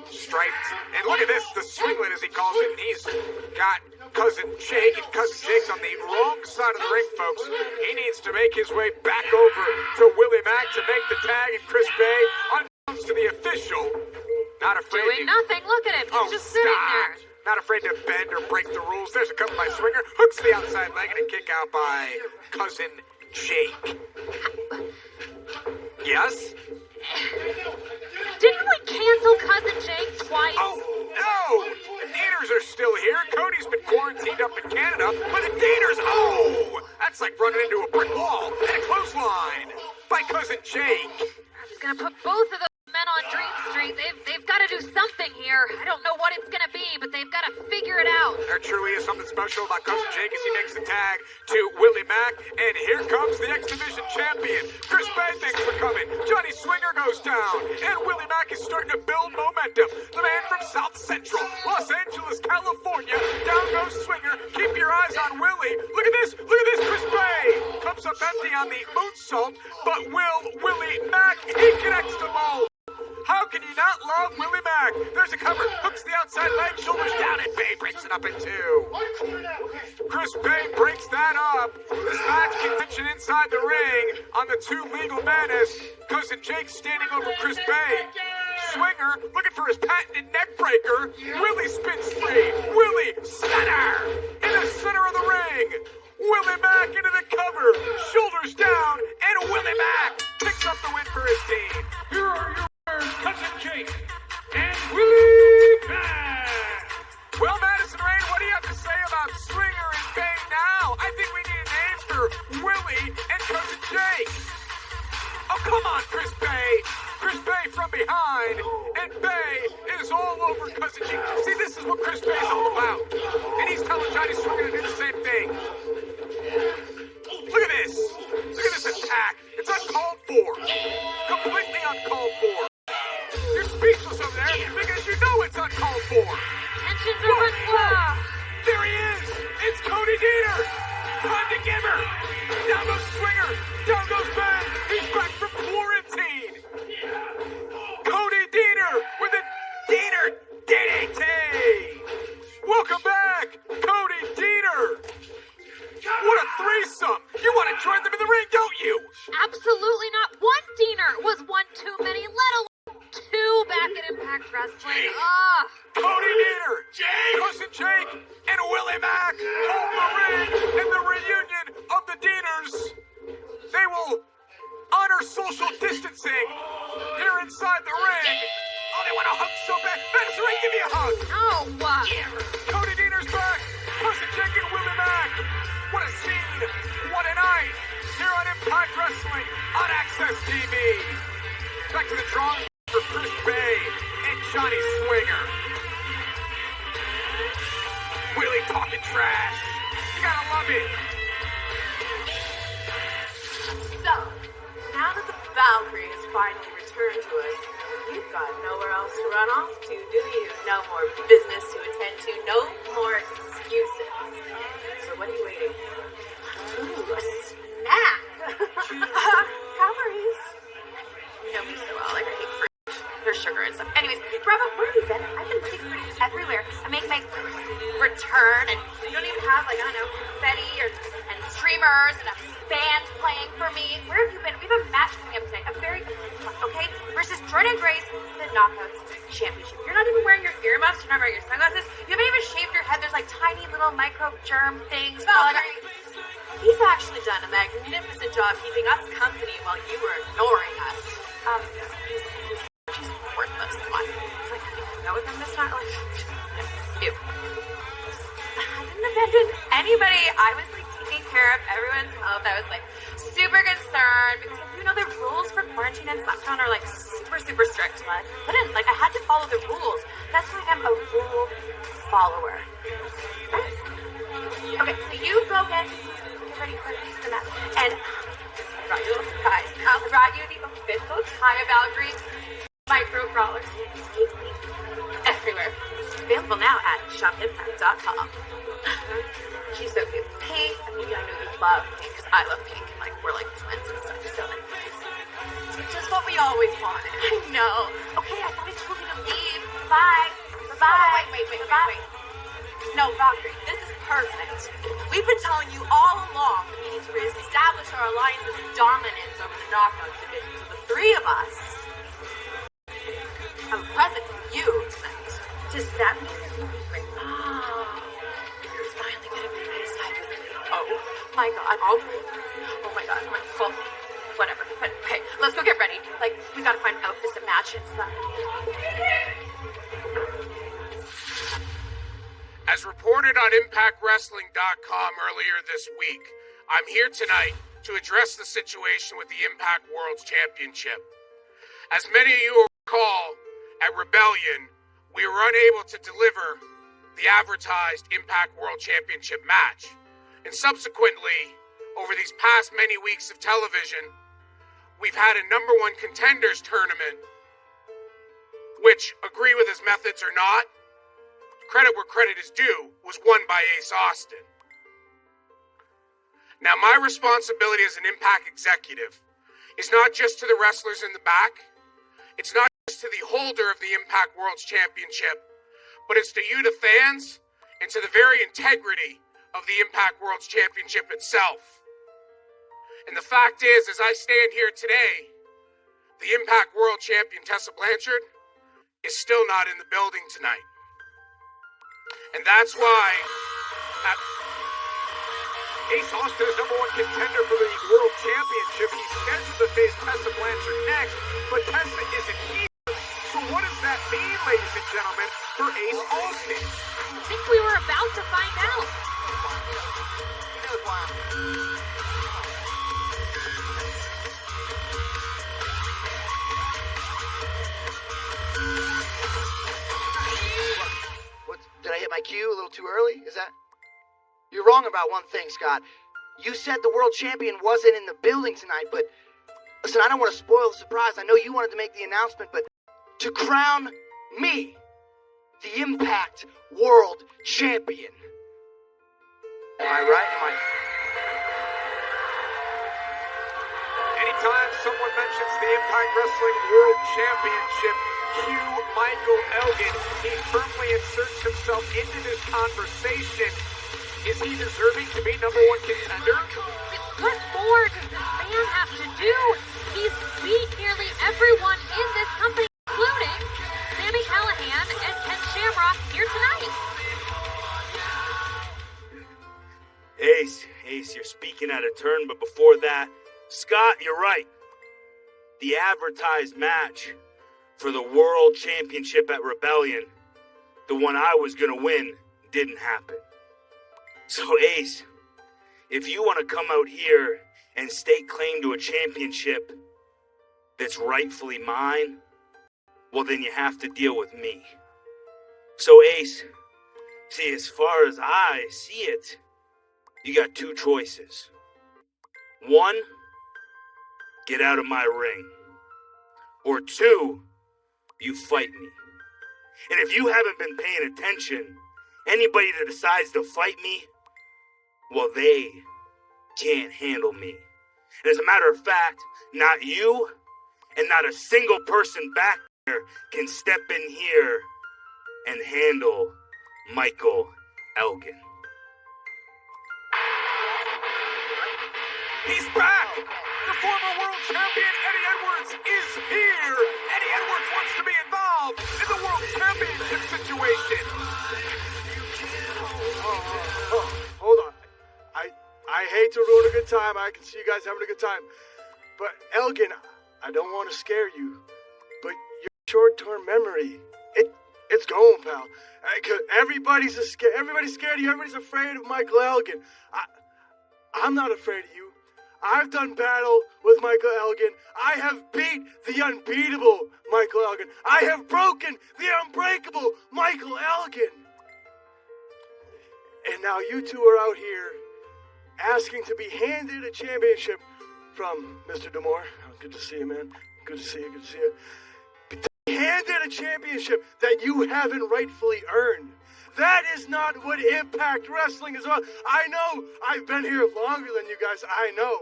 Striped. And look at this, the swinglet as he calls it. He's got Cousin Jake, and Cousin Jake's on the wrong side of the ring, folks. He needs to make his way back over to Willie Mack to make the tag, and Chris Bay uncomes to the official. Not afraid Doing nothing. Look at him. He's just sitting there. Not afraid to bend or break the rules. There's a cover by Swinger. Hooks the outside leg and a kick out by Cousin Jake. Yes? Didn't we cancel Cousin Jake twice? Oh, no! The Daners are still here. Cody's been quarantined up in Canada, but the Daners, that's like running into a brick wall and a clothesline by Cousin Jake. That's gonna put both of those men on Dream Street. They've got to do something here. I don't know what it's gonna be, but they've got to figure it out. There truly is something special about Cousin Jake as he makes the tag to Willie Mack, and here comes the X Division champion. Chris Bay, thanks for coming. Johnny Swinger goes down, and Willie Mack is starting to build momentum. The man from South Central Los Angeles, California. Down goes Swinger. Keep your eyes on Willie. Look at this. Look at this. Chris Bay comes up empty on the moonsault, but will Willie Mack, he connects to both. How can you not love Willie Mack? There's a cover, hooks the outside leg, shoulders down, and Bay breaks it up in two. Chris Bay breaks that up. This match contention inside the ring on the two legal men as Cousin Jake standing over Chris Bay. Swinger looking for his patented neck breaker. Willie spins free. Willie center in the center of the ring. Willie Mack into the cover, shoulders down, and Willie Mack picks up the win for his team. Here are your Cousin Jake and Willie Mack. Well, Madison Rain, what do you have to say about Swinger and Bay now? I think we need a name for Willie and Cousin Jake. Oh, come on, Chris Bay. Chris Bay from behind, and Bay is all over Cousin Jake. See, this is what Chris Bay's all about. And he's telling Johnny Swinger to do the same thing. Look at this. Look at this attack. It's uncalled for. Completely uncalled for. You're speechless over there because you know it's uncalled for. Tensions are running. There he is. It's Cody Deaner. Time to give her. Down goes Swinger. Down goes Bay. He's back from quarantine. Cody Deaner with a Deaner DDT. Welcome back, Cody Deaner. What a threesome. You want to join them in the ring, don't you? Absolutely not. One Deaner was one too many, let alone two back at Impact Wrestling. Cody Deaner, Cousin Jake, and Willie Mack hold the ring in the reunion of the Deaners. They will honor social distancing here inside the ring. Oh, they want a hug so bad. Madison Rain, give me a hug. Cody Deaner's back. Cousin Jake and Willie Mack. What a scene. What a night. Here on Impact Wrestling on Access TV. Back to the drawing for Chris Bay and Johnny Swinger. Willie talking trash. You gotta love it. So, now that the Valkyrie has finally returned to us, you've got nowhere else to run off to, do you? No more business to attend to, no more excuses. So what are you waiting for? Ooh, a snack! Calories. You know me so well, like I hate fruit. There's sugar and stuff. Anyways, Bravo, where have you been? I've been looking for you everywhere. I make my return, and you don't even have, like, I don't know, confetti and streamers and a band playing for me. Where have you been? We have a match coming up tonight. A very important one, okay? Versus Jordan Grace, the Knockouts Championship. You're not even wearing your earmuffs. You're not wearing your sunglasses. You haven't even shaved your head. There's, like, tiny little micro germ things. He's actually done a magnificent job keeping us company while you were ignoring us. She's worthless. Come on. It's like, you can go with him this time? Like, ew. I didn't abandon anybody. I was, like, taking care of everyone's health. I was, like, super concerned because, you know, the rules for quarantine and SmackDown are, like, super, super strict. Like, I had to follow the rules. That's why I'm a rule follower. Right? Okay, so you go get ready for the match. And I brought you a little surprise. I brought you the official Kaya Valkyrie micro shopimpact.com. She's so cute. Pink, I mean, I know you love pink because I love pink. Like, we're like twins and stuff. So, it's just what we always wanted. I know. Okay, I thought I told you to leave. Bye. Bye. Wait. No, Valkyrie, this is perfect. We've been telling you all along that we need to reestablish our alliance's dominance over the knockout division. So the three of us have a present for you tonight. Does that mean that you're you're finally gonna be my side with me? Oh my god, oh my god, I'm full. Whatever. But okay, let's go get ready. Like, we gotta find outfits to match it. As reported on ImpactWrestling.com earlier this week, I'm here tonight to address the situation with the Impact World Championship. As many of you will recall, at Rebellion, we were unable to deliver the advertised Impact World Championship match. And subsequently, over these past many weeks of television, we've had a number one contenders tournament, which, agree with his methods or not, credit where credit is due, was won by Ace Austin. Now, my responsibility as an Impact executive is not just to the wrestlers in the back, it's not just to the holder of the Impact World's Championship, but it's to you, the fans, and to the very integrity of the Impact World's Championship itself. And the fact is, as I stand here today, the Impact World Champion Tessa Blanchard is still not in the building tonight. And that's why Ace Austin is number one contender for the World Championship. He's scheduled to face Tessa Blanchard next, but Tessa isn't here. So what does that mean, ladies and gentlemen, for Ace Austin? I think we were about to find out. Did I hit my cue a little too early? Is that... You're wrong about one thing, Scott. You said the world champion wasn't in the building tonight, but... Listen, I don't want to spoil the surprise. I know you wanted to make the announcement, but... To crown me the Impact World Champion. Am I right? Anytime someone mentions the Impact Wrestling World Championship, cue Michael Elgin. He firmly inserts himself into this conversation. Is he deserving to be number one contender? What more does this man have to do? He's beat nearly everyone in this company, including Sami Callihan and Ken Shamrock here tonight. Ace, you're speaking out of turn, but before that, Scott, you're right. The advertised match for the World Championship at Rebellion, the one I was going to win, didn't happen. So, Ace, if you want to come out here and stake claim to a championship that's rightfully mine, well, then you have to deal with me. So, Ace, see, as far as I see it, you got two choices. One, get out of my ring. Or two, you fight me. And if you haven't been paying attention, anybody that decides to fight me, well, they can't handle me. And as a matter of fact, not you and not a single person back there can step in here and handle Michael Elgin. He's back! The former world champion Eddie Edwards is here! Eddie Edwards wants to be involved in the world championship situation! Hold on. I hate to ruin a good time. I can see you guys having a good time. But Elgin, I don't want to scare you, but your short-term memory, it's going, pal. Everybody's scared of you. Everybody's afraid of Michael Elgin. I'm not afraid of you. I've done battle with Michael Elgin. I have beat the unbeatable Michael Elgin. I have broken the unbreakable Michael Elgin. And now you two are out here asking to be handed a championship from Mr. D'Amore. Good to see you, man. Good to see you. Handed a championship that you haven't rightfully earned. That is not what Impact Wrestling is about. I know, I've been here longer than you guys, I know.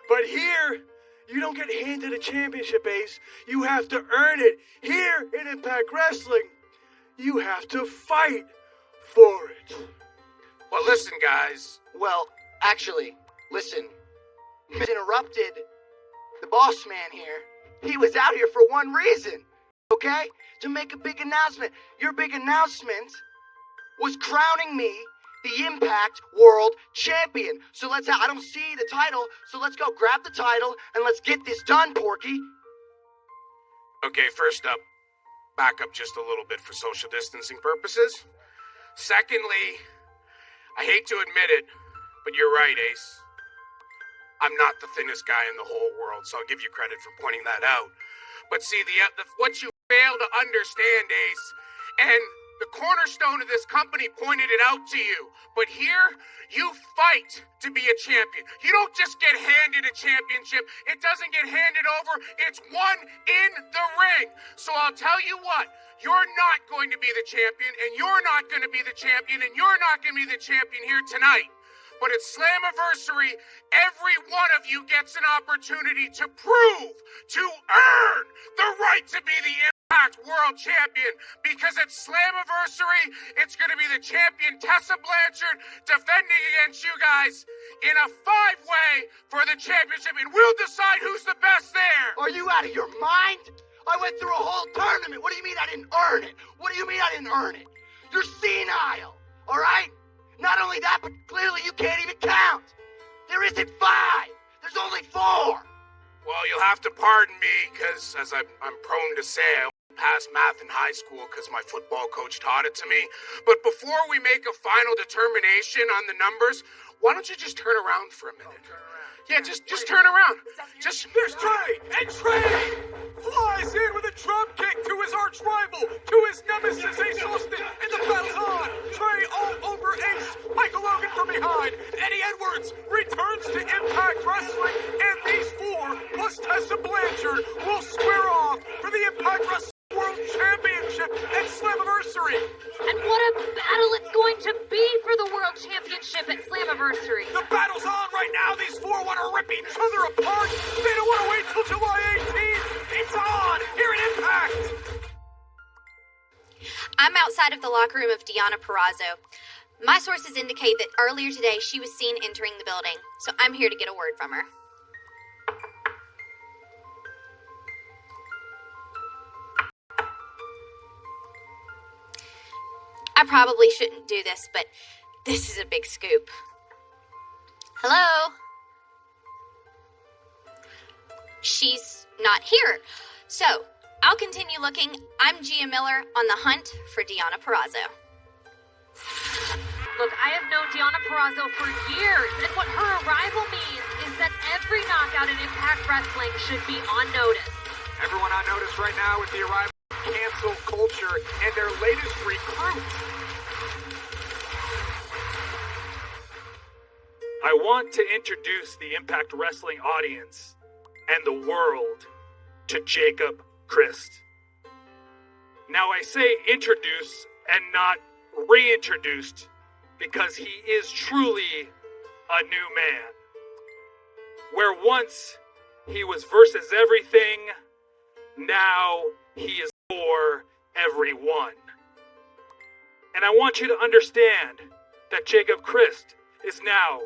But here, you don't get handed a championship, Ace. You have to earn it. Here in Impact Wrestling, you have to fight for it. Well, listen, guys. Well, actually, listen. You interrupted the boss man here. He was out here for one reason, okay? To make a big announcement. Your big announcement was crowning me the Impact World Champion. So I don't see the title, so let's go grab the title and let's get this done, Porky. Okay, first up, back up just a little bit for social distancing purposes. Secondly, I hate to admit it, but you're right, Ace. I'm not the thinnest guy in the whole world, so I'll give you credit for pointing that out. But see, what you fail to understand, Ace, and the cornerstone of this company pointed it out to you. But here, you fight to be a champion. You don't just get handed a championship. It doesn't get handed over. It's won in the ring. So I'll tell you what. You're not going to be the champion, and you're not going to be the champion, and you're not going to be the champion here tonight. But at Slammiversary, every one of you gets an opportunity to prove, to earn the right to be the Impact World Champion. Because at Slammiversary, it's going to be the champion Tessa Blanchard defending against you guys in a 5-way for the championship, and we'll decide who's the best there. Are you out of your mind? I went through a whole tournament. What do you mean I didn't earn it? What do you mean I didn't earn it? You're senile, all right? Not only that, but clearly you can't even count. There isn't 5. There's only 4. Well, you'll have to pardon me, because as I'm prone to say, I only passed math in high school because my football coach taught it to me. But before we make a final determination on the numbers, why don't you just turn around for a minute? Yeah, just turn around. There's Trey, and Trey flies in with a drop kick to his arch rival, to his nemesis Ace Austin, and the battle's on. Trey all over Ace, Michael Logan from behind. Eddie Edwards returns to Impact Wrestling, and these 4 plus Tessa Blanchard will square off for the Impact Wrestling World Championship at Slammiversary. And what a battle it's going to be for the World Championship at Slammiversary. The battle's on right now. These 4 want to rip each other apart. They don't want to wait till July 18th. It's on here at Impact. I'm outside of the locker room of Deonna Purrazzo. My sources indicate that earlier today she was seen entering the building, so I'm here to get a word from her. I probably shouldn't do this, but this is a big scoop. Hello? She's not here. So, I'll continue looking. I'm Gia Miller on the hunt for Deonna Purrazzo. Look, I have known Deonna Purrazzo for years, and what her arrival means is that every knockout in Impact Wrestling should be on notice. Everyone on notice right now with the arrival of cancel culture and their latest recruit. I want to introduce the Impact Wrestling audience and the world to Jacob Christ. Now I say introduce and not reintroduced because he is truly a new man. Where once he was versus everything, now he is for everyone. And I want you to understand that Jacob Christ is now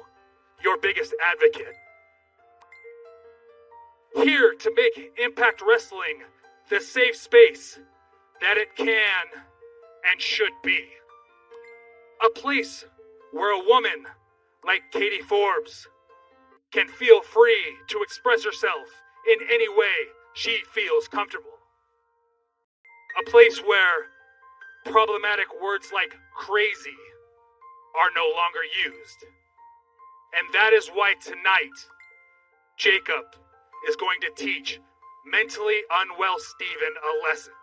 your biggest advocate. Here to make Impact Wrestling the safe space that it can and should be. A place where a woman like Katie Forbes can feel free to express herself in any way she feels comfortable. A place where problematic words like crazy are no longer used. And that is why tonight, Jacob is going to teach mentally unwell Steven a lesson.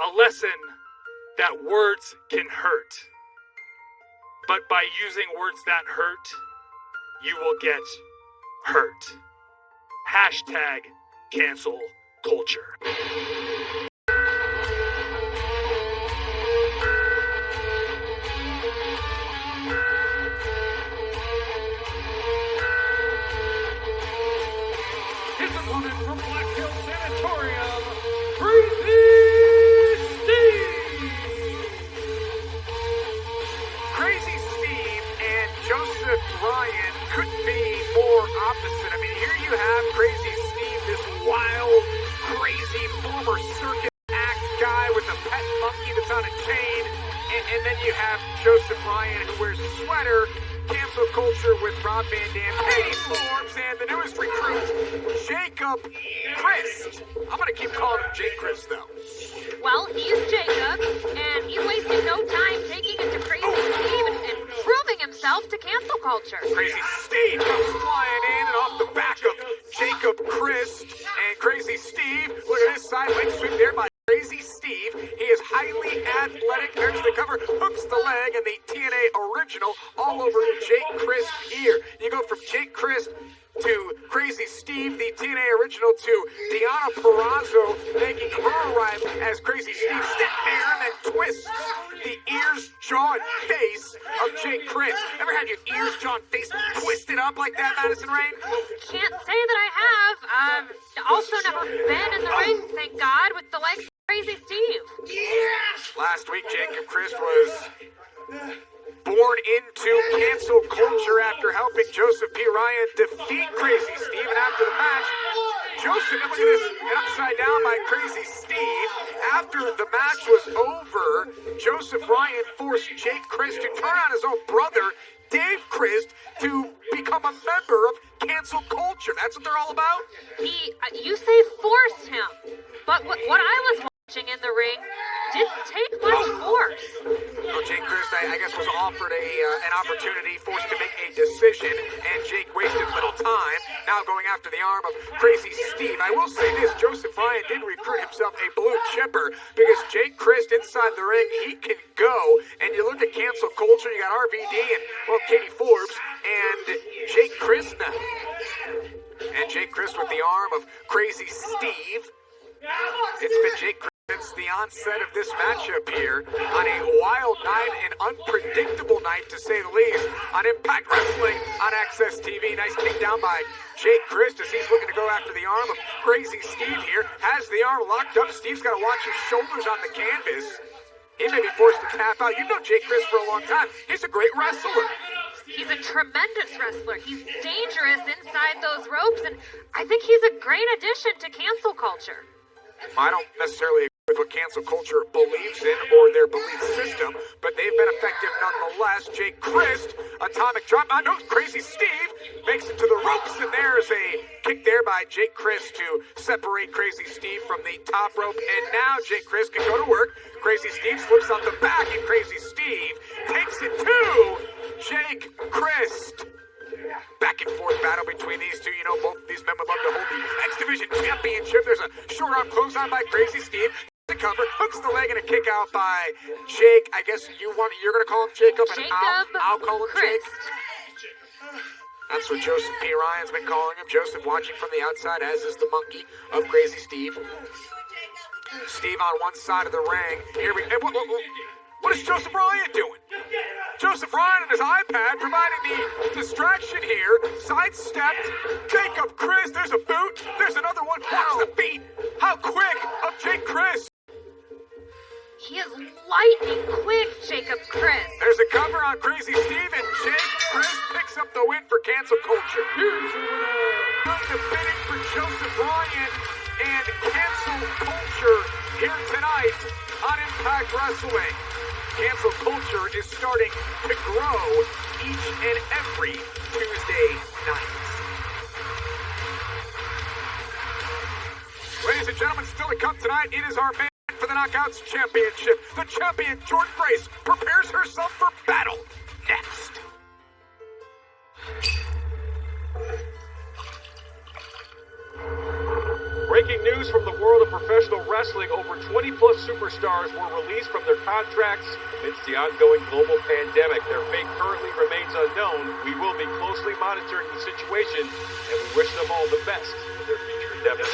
A lesson that words can hurt. But by using words that hurt, you will get hurt. Hashtag cancel culture. circus act guy with a pet monkey that's on a chain. And then you have Joseph Ryan, who wears a sweater. Cancel culture with Rob Van Dam, Katie Forbes, and the newest recruit, Jacob Christ. I'm going to keep calling him Jake Christ, though. Well, he's Jacob, and he's wasting no time taking it to Crazy Steve and proving himself to cancel culture. Crazy Steve comes flying in and off the back of Jacob Christ. And Crazy Steve, look at his side leg sweep there by Crazy Steve. He is highly athletic. There's the cover, hooks the leg, and the TNA original all over Jake Christ here. You go from Jake Christ to Crazy Steve, the TNA original, to Deonna Purrazzo, making her arrive as Crazy Steve. Sit there and then twist the ears, jaw, and face of Jake Christ. Ever had your ears, jaw, and face twisted up like that, Madison Rain? Can't say that I have. Also never been in the ring, thank God, with the legs of Crazy Steve. Yes! Last week, Jacob Christ was born into cancel culture after helping Joseph P. Ryan defeat Crazy Steve. And after the match, Joseph, look at this, an upside down by Crazy Steve. After the match was over, Joseph Ryan forced Jake Christ to turn on his own brother, Dave Christ, to become a member of cancel culture. That's what they're all about? You say forced him, but what I was watching in the ring didn't take much force. Well, Jake Christ, I guess, was offered an opportunity, forced to make a decision, and Jake wasted little time, now going after the arm of Crazy Steve. I will say this, Joseph Ryan did recruit himself a blue chipper, because Jake Christ inside the ring, he can go, and you look at cancel culture, you got RVD and, well, Katie Forbes, and Jake Christ now. And Jake Christ with the arm of Crazy Steve. It's been Jake Christ since the onset of this matchup here on a wild night, an unpredictable night to say the least, on Impact Wrestling on Access TV. Nice takedown by Jake Christ as he's looking to go after the arm of Crazy Steve here. Has the arm locked up. Steve's got to watch his shoulders on the canvas. He may be forced to tap out. You've known Jake Christ for a long time. He's a great wrestler. He's a tremendous wrestler. He's dangerous inside those ropes, and I think he's a great addition to cancel culture. I don't necessarily agree with what cancel culture believes in or their belief system, but they've been effective nonetheless. Jake Christ, atomic drop. I know Crazy Steve makes it to the ropes, and there's a kick there by Jake Christ to separate Crazy Steve from the top rope, and now Jake Christ can go to work. Crazy Steve slips on the back, and Crazy Steve takes it to Jake Christ. Back and forth battle between these two. You know, both of these men would love to hold the X Division Championship. There's a short arm clothesline by Crazy Steve. The cover, hooks the leg, and a kick out by Jake. I guess you're going to call him Jacob, and I'll call him Jake. That's what Joseph P. Ryan's been calling him. Joseph watching from the outside, as is the monkey of Crazy Steve. Steve on one side of the ring. Here we go. What is Joseph Ryan doing? Joseph Ryan and his iPad providing the distraction here. Sidestepped. Jacob Christ. There's a boot. There's another one. Watch the feet. How quick of Jake Christ. He is lightning quick, Jacob Christ. There's a cover on Crazy Steve, and Jake Christ picks up the win for cancel culture. Here's your winner. Doing the bidding for Joseph Ryan and cancel culture here tonight on Impact Wrestling. Cancel culture is starting to grow each and every Tuesday night. Ladies and gentlemen, still to come tonight, it is our man for the Knockouts Championship. The champion, Jordan Grace, prepares herself for battle next. Breaking news from the world of professional wrestling. Over 20-plus superstars were released from their contracts amidst the ongoing global pandemic. Their fate currently remains unknown. We will be closely monitoring the situation, and we wish them all the best in their future endeavors.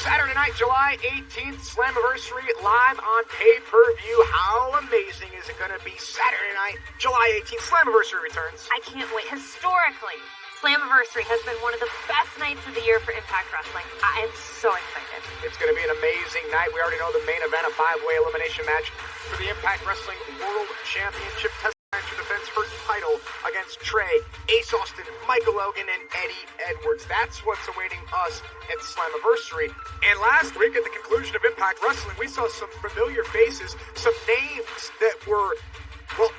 Saturday night, July 18th, Slammiversary live on pay-per-view. How amazing is it going to be? Saturday night, July 18th, Slammiversary returns. I can't wait. Historically, Slammiversary has been one of the best nights of the year for Impact Wrestling. I am so excited. It's going to be an amazing night. We already know the main event, a 5-way elimination match for the Impact Wrestling World Championship. Tessa defends her title against Trey, Ace Austin, Michael Elgin, and Eddie Edwards. That's what's awaiting us at Slammiversary. And last week, at the conclusion of Impact Wrestling, we saw some familiar faces, some names that were, well,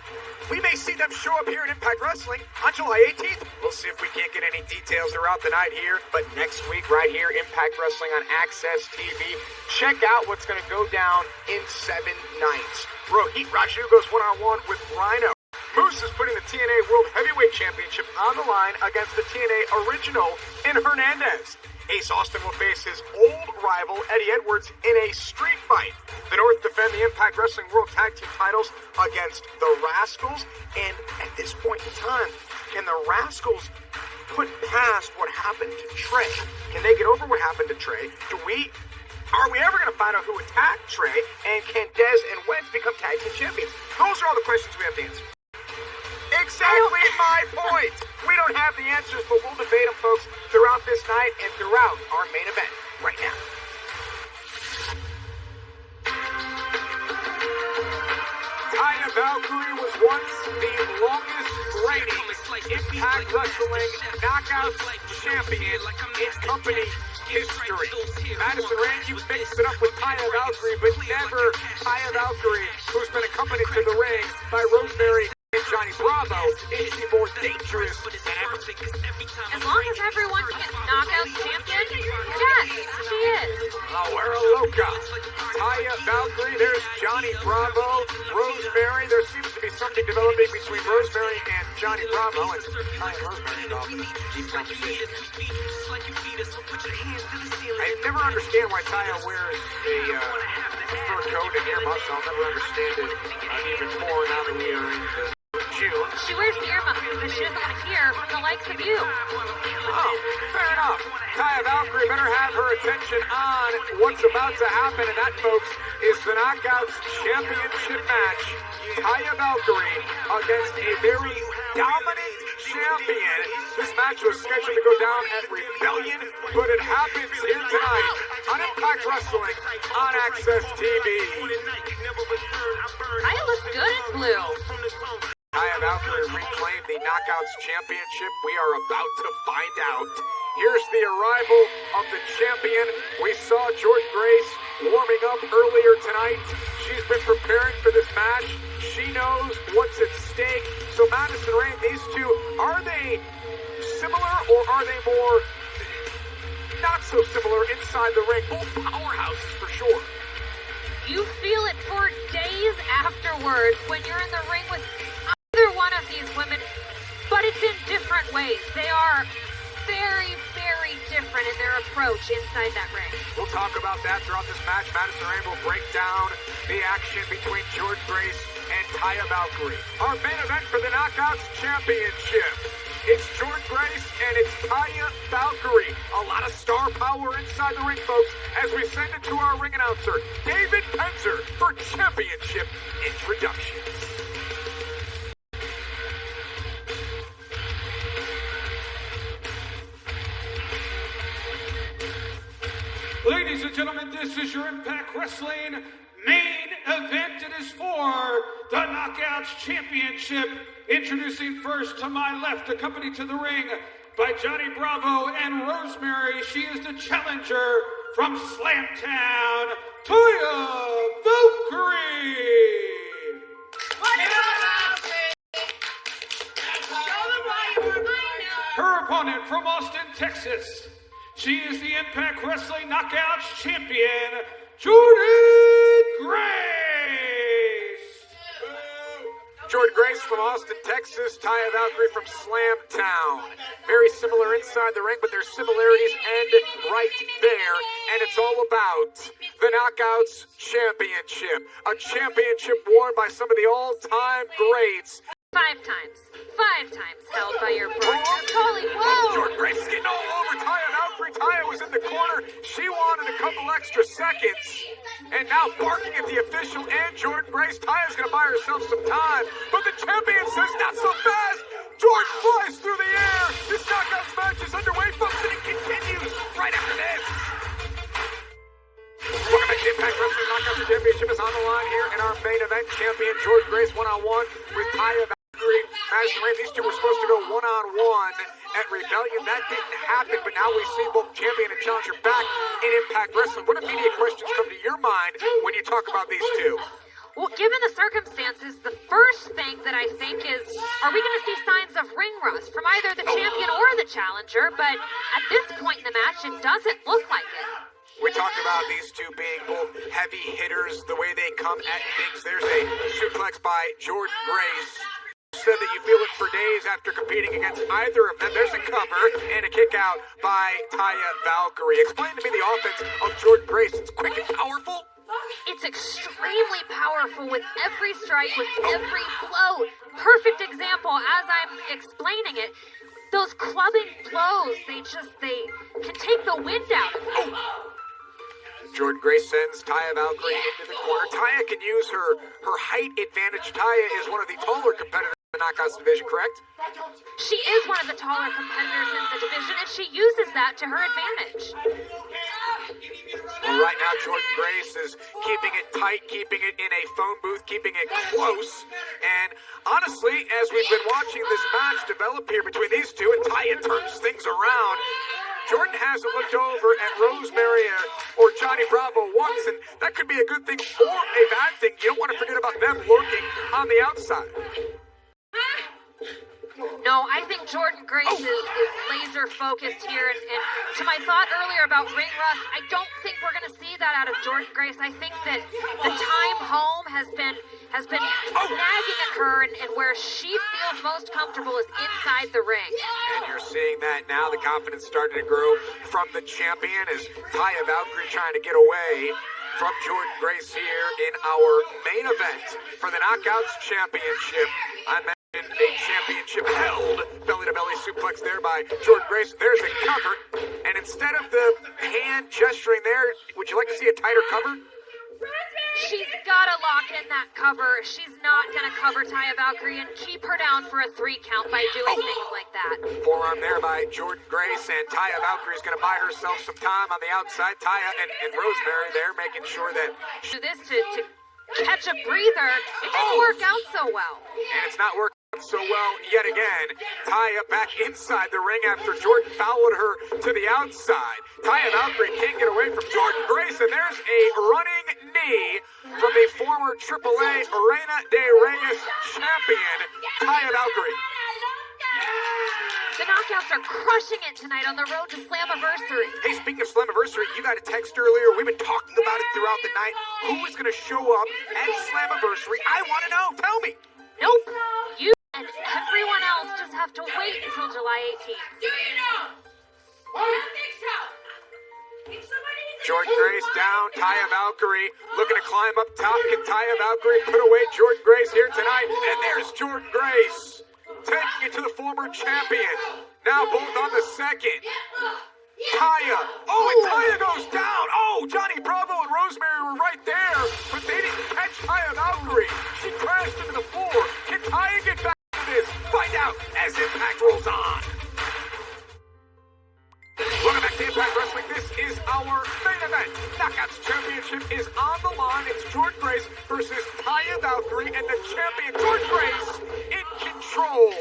we may see them show up here at Impact Wrestling on July 18th. We'll see if we can't get any details throughout the night here. But next week, right here, Impact Wrestling on Access TV. Check out what's going to go down in 7 nights. Rohit Raju goes one-on-one with Rhino. Moose is putting the TNA World Heavyweight Championship on the line against the TNA Original in Hernandez. Ace Austin will face his old rival, Eddie Edwards, in a street fight. The North defend the Impact Wrestling World Tag Team titles against the Rascals. And at this point in time, can the Rascals put past what happened to Trey? Can they get over what happened to Trey? Are we ever going to find out who attacked Trey? And can Dez and Wentz become tag team champions? Those are all the questions we have to answer. Exactly my point. We don't have the answers, but we'll debate them, folks, throughout this night and throughout our main event right now. Taya Valkyrie was once the longest reigning Impact Wrestling Knockouts champion in company history. Madison Rand keeps mixing it up with Taya Valkyrie, but never Taya Valkyrie, who's been accompanied to the ring by Rosemary and Johnny Bravo, is she more dangerous than ever. As long as everyone can knock out champion, yes, she is. We're a loca. Taya Valkyrie, there's Johnny Bravo, Rosemary. There seems to be something developing between Rosemary and Johnny Bravo, and Taya and Rosemary involved in deep conversation. I never understand why Taya wears a fur coat and earmuffs. I'll never understand it even more now that we are in June. She wears the earmuffs because she doesn't want to hear from the likes of you. Oh, fair enough. Taya Valkyrie better have her attention on what's about to happen, and that, folks, is the Knockouts Championship match. Taya Valkyrie against a very dominant champion. This match was scheduled to go down at Rebellion, but it happens here tonight on Impact Wrestling on Access TV. Taya looks good in blue. Taya Valkyrie reclaimed the Knockouts Championship. We are about to find out. Here's the arrival of the champion. We saw Jordynne Grace warming up earlier tonight. She's been preparing for this match. She knows what's at stake. So Madison Rayne, these two, are they similar or are they more not so similar inside the ring? Both powerhouses for sure. You feel it for days afterwards when you're in the ring with either one of these women, but it's in different ways. They are very, very different in their approach inside that ring. We'll talk about that throughout this match. Madison Rayne will break down the action between Jordynne Grace and Taya Valkyrie. Our main event for the Knockouts Championship. It's Jordynne Grace and it's Taya Valkyrie. A lot of star power inside the ring, folks, as we send it to our ring announcer, David Penzer, for championship introductions. Ladies and gentlemen, this is your Impact Wrestling main event. It is for the Knockouts Championship. Introducing first to my left, accompanied to the ring by Johnny Bravo and Rosemary. She is the challenger from Slamtown, Taya Valkyrie. Her opponent from Austin, Texas. She is the Impact Wrestling Knockouts Champion, Jordynne Grace. Jordynne Grace from Austin, Texas. Taya Valkyrie from Slamtown. Very similar inside the ring, but there's similarities end right there. And it's all about the Knockouts Championship. A championship worn by some of the all-time greats. 5 times held by your partner. Holy whoa! Jordynne Grace is getting all over Taya Valkyrie. Taya was in the corner. She wanted a couple extra seconds. And now barking at the official and Jordynne Grace. Taya's going to buy herself some time. But the champion says not so fast. George flies through the air. This knockouts match is underway, folks, and it continues right after this. Welcome back to Impact Wrestling Knockouts Championship is on the line here in our main event. Champion George Grace one-on-one with Taya Valkyrie. Madison Rain, these two were supposed to go one-on-one at Rebellion. That didn't happen, but now we see both champion and challenger back in Impact Wrestling. What immediate questions come to your mind when you talk about these two? Well, given the circumstances, the first thing that I think is, are we going to see signs of ring rust from either the champion or the challenger? But at this point in the match, it doesn't look like it. We talked about these two being both heavy hitters, the way they come at things. There's a suplex by George Grace. Said that you feel it for days after competing against either of them. There's a cover and a kick out by Taya Valkyrie. Explain to me the offense of George Grace. It's quick and powerful. It's extremely powerful with every strike, with every blow. Perfect example as I'm explaining it. Those clubbing blows, they can take the wind out of it. George Grace sends Taya Valkyrie into the corner. Taya can use her height advantage. Taya is one of the taller competitors in the Knockouts division, correct? She is one of the taller competitors in the division, and she uses that to her advantage. Well, right now, George Grace is keeping it tight, keeping it in a phone booth, keeping it close. And honestly, as we've been watching this match develop here between these two, and Taya turns things around, Jordan hasn't looked over at Rosemary or Johnny Bravo once, and that could be a good thing or a bad thing. You don't want to forget about them lurking on the outside. No, I think Jordan Grace is laser focused here, and to my thought earlier about ring rust, I don't think we're going to see that out of Jordan Grace. I think that the time home has been nagging at her, and where she feels most comfortable is inside the ring. And you're seeing that now. The confidence starting to grow from the champion as Taya Valkyrie trying to get away from Jordan Grace here in our main event for the Knockouts Championship. I mentioned a championship held belly-to-belly suplex there by Jordan Grace. There's a cover, and instead of the hand gesturing there, would you like to see a tighter cover? She's got to lock in that cover. She's not going to cover Taya Valkyrie and keep her down for a 3 count by doing things like that. Forearm there by Jordan Grace, and Taya Valkyrie's going to buy herself some time on the outside. Taya and Rosemary there making sure that do this to catch a breather. It didn't work out so well. And it's not working so well yet again. Taya back inside the ring after Jordan followed her to the outside. Taya Valkyrie can't get away from Jordan Grace, and there's a running knee from the former AAA Reina de Reyes champion, Taya Valkyrie. The Knockouts are crushing it tonight on the road to Slammiversary. Hey, speaking of Slammiversary, you got a text earlier. We've been talking about it throughout the night. Who is going to show up at Slammiversary? I want to know. Tell me. Nope. You and everyone else just have to wait until July 18th. Do you know? I don't think so. Jordan Grace down, Taya Valkyrie looking to climb up top. Can Taya Valkyrie put away Jordan Grace here tonight? And there's Jordan Grace taking it to the former champion. Now both on the second. Taya. Oh, and Taya goes down. Oh, Johnny Bravo and Rosemary were right there, but they didn't catch Taya Valkyrie. She crashed into the floor. Can Taya get back to this? Find out as Impact rolls on. Welcome back to Impact Wrestling. This is our main event. Knockouts Championship is on the line. It's Jordan Grace versus Taya Valkyrie, and the champion, Jordan Grace, in control.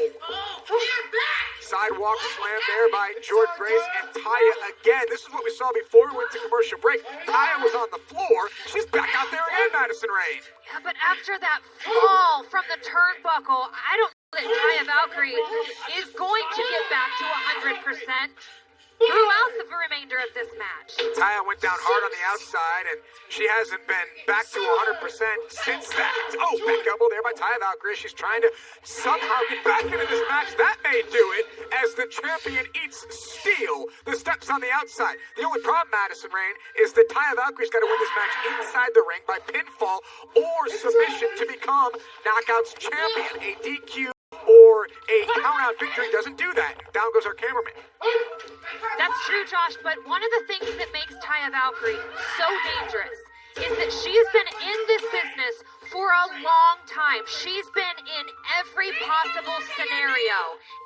Sidewalk slam there by Jordan Grace and Taya again. This is what we saw before we went to commercial break. Taya was on the floor. She's back out there again, Madison Rain. Yeah, but after that fall from the turnbuckle, I don't know that Taya Valkyrie is going to get back to 100%. Throughout the remainder of this match. Taya went down hard on the outside, and she hasn't been back to 100% since that. Oh, back elbow there by Taya Valkyrie. She's trying to somehow get back into this match. That may do it as the champion eats steel. The steps on the outside. The only problem, Madison Rain, is that Taya Valkyrie's got to win this match inside the ring by pinfall or submission to become Knockouts champion. A DQ or a count-out victory doesn't do that. Down goes our cameraman. That's true, Josh, but one of the things that makes Taya Valkyrie so dangerous is that she has been in this business for a long time. She's been in every possible scenario,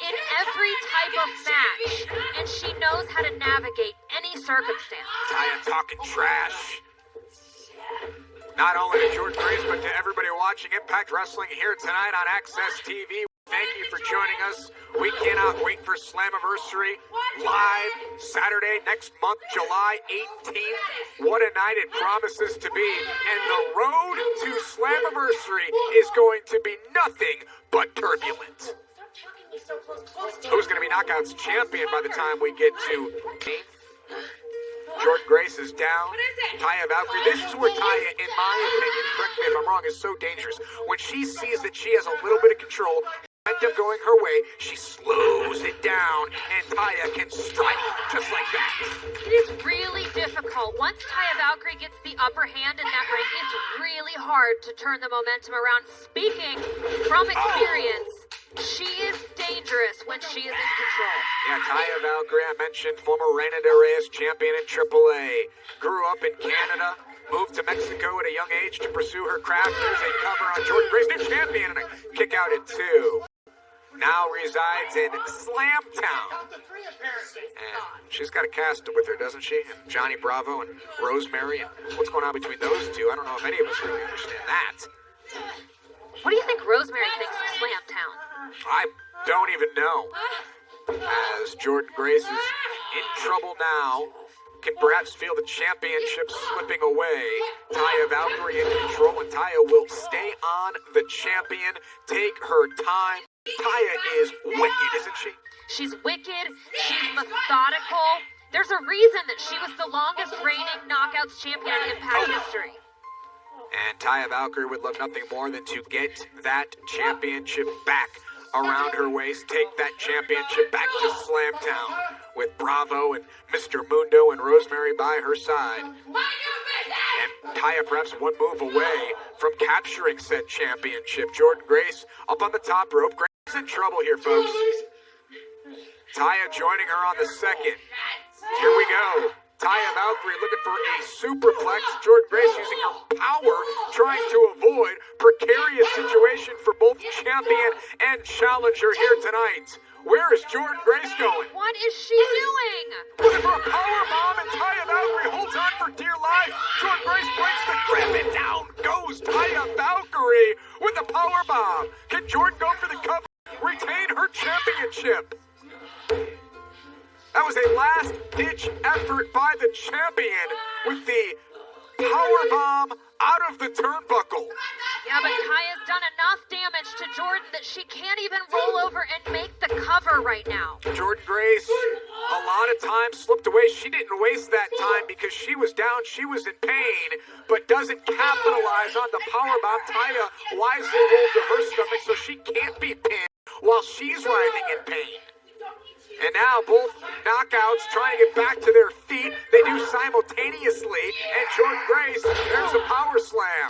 in every type of match, and she knows how to navigate any circumstance. Taya talking trash. Not only to George Grace, but to everybody watching Impact Wrestling here tonight on Access TV. Thank you for joining us. We cannot wait for Slammiversary live Saturday next month, July 18th. What a night it promises to be. And the road to Slammiversary is going to be nothing but turbulent. Who's going to be Knockouts champion by the time we get to 8th? Jordan Grace is down. Taya Valkyrie. This is where Taya, in my opinion, correct me if I'm wrong, is so dangerous. When she sees that she has a little bit of control, momentum going her way, she slows it down, and Taya can strike just like that. It is really difficult. Once Taya Valkyrie gets the upper hand in that ring, it's really hard to turn the momentum around. Speaking from experience, she is dangerous when she is in control. Yeah, Taya Valkyrie, I mentioned, former Reina de Reyes champion in AAA. Grew up in Canada, moved to Mexico at a young age to pursue her craft. There's a cover on Jordan Grace, new champion, and a kick out at 2. Now resides in Slamtown. And she's got a cast with her, doesn't she? And Johnny Bravo and Rosemary. And what's going on between those two? I don't know if any of us really understand that. What do you think Rosemary thinks of Slamtown? I don't even know. As Jordan Grace is in trouble now, can perhaps feel the championship slipping away. Taya Valkyrie in control, and Taya will stay on the champion, take her time. Taya is wicked, isn't she? She's wicked, she's methodical. There's a reason that she was the longest reigning Knockouts champion in Impact history. And Taya Valkyrie would love nothing more than to get that championship back around her waist, take that championship back to Slamtown with Bravo and Mr. Mundo and Rosemary by her side. And Taya perhaps one move away from capturing said championship. Jordan Grace up on the top rope. Grace is in trouble here, folks. Taya joining her on the second. Here we go. Taya Valkyrie looking for a superplex. Jordan Grace using her power, trying to avoid precarious situation for both champion and challenger here tonight. Where is Jordan Grace going? What is she doing? Looking for a power bomb, and Taya Valkyrie holds on for dear life. Jordan Grace breaks the grip, and down goes Taya Valkyrie with the power bomb. Can Jordan go for the cover, retain her championship? That was a last-ditch effort by the champion with the powerbomb out of the turnbuckle. Yeah, but Taya's done enough damage to Jordan that she can't even roll over and make the cover right now. Jordan Grace, a lot of time slipped away. She didn't waste that time because she was down, she was in pain, but doesn't capitalize on the powerbomb. Taya wisely rolled to her stomach so she can't be pinned while she's writhing in pain. And now both knockouts trying to get back to their feet. They do simultaneously. And Jordan Grace, there's a power slam.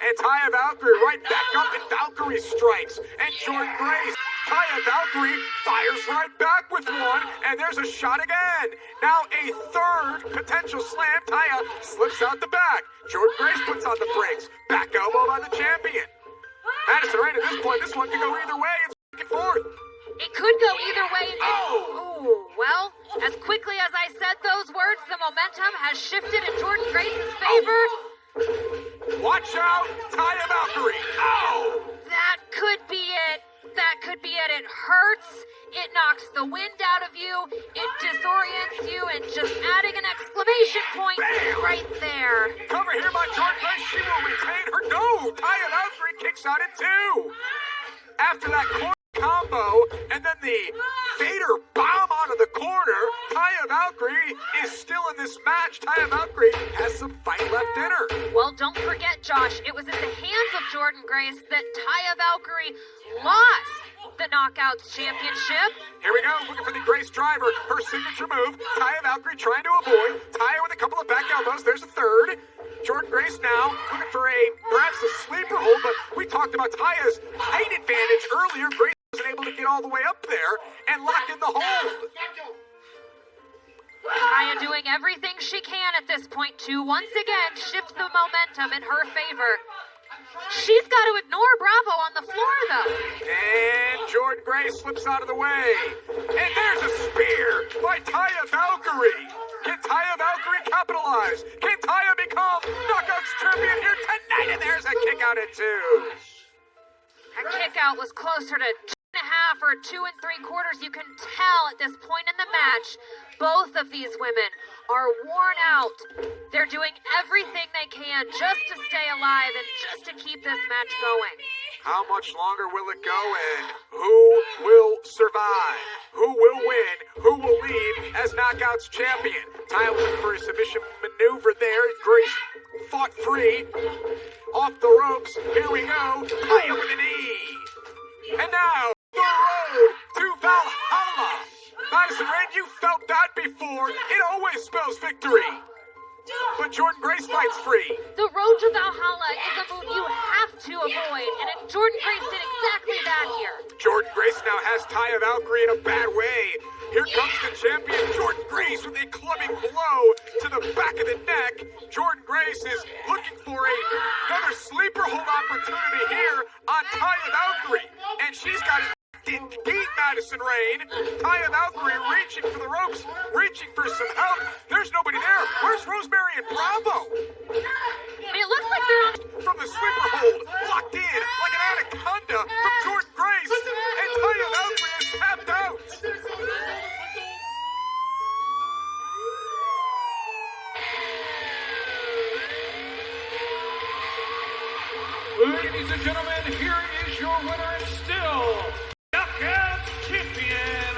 And Taya Valkyrie right back up, and Valkyrie strikes. And Jordan Grace, Taya Valkyrie fires right back with one. And there's a shot again. Now a third potential slam. Taya slips out the back. Jordan Grace puts on the brakes. Back elbow by the champion. Madison Rain, at this point, this one can go either way. It's back and forth. It could go either way. Ooh, well, as quickly as I said those words, the momentum has shifted in Jordan Grace's favor. Watch out, Taya Valkyrie. Ow! That could be it. That could be it. It hurts. It knocks the wind out of you. It disorients you, and just adding an exclamation point right there. Cover here by Jordan Grace. She will retain her. No, Taya Valkyrie kicks out at 2. After that combo, and then the Vader bomb onto the corner. Taya Valkyrie is still in this match. Taya Valkyrie has some fight left in her. Well, don't forget, Josh, it was in the hands of Jordan Grace that Taya Valkyrie lost the Knockouts Championship. Here we go, looking for the Grace driver. Her signature move. Taya Valkyrie trying to avoid. Taya with a couple of back elbows. There's a third. Jordan Grace now looking for perhaps a sleeper hold, but we talked about Taya's height advantage earlier. Grace wasn't able to get all the way up there and lock in the hold. Taya doing everything she can at this point to once again shift the momentum in her favor. She's got to ignore Bravo on the floor, though. And Grace slips out of the way. And there's a spear by Taya Valkyrie. Can Taya Valkyrie capitalize? Can Taya become Knockouts champion here tonight? And there's a kick out at 2. Her kick out was closer to 2.5 or 2 3/4. You can tell at this point in the match, both of these women are worn out. They're doing everything they can just to stay alive and just to keep this match going. How much longer will it go, and who will survive? Who will win? Who will leave as Knockouts champion? Taya looking for a submission maneuver there. Grace fought free. Off the ropes. Here we go. Taya with a knee. And now, the road to Valhalla. Madison Rayne, you felt that before. It always spells victory. But Jordan Grace fights free. The road to Valhalla is a move you have to avoid, and Jordan Grace did exactly that here. Jordan Grace now has Taya Valkyrie in a bad way. Here comes the champion, Jordan Grace, with a clubbing blow to the back of the neck. Jordan Grace is looking for another sleeper hold opportunity here on Taya Valkyrie. And she's got it indeed, Madison Rayne. Taya Valkyrie reaching for the ropes, reaching for some help. There's nobody there. Where's Rosemary and Bravo? It looks like they're on from the sleeper hold, locked in like an anaconda from Jordan Grace. And Taya Valkyrie is tapped out. Ladies and gentlemen, here is your winner and still Knockouts champion,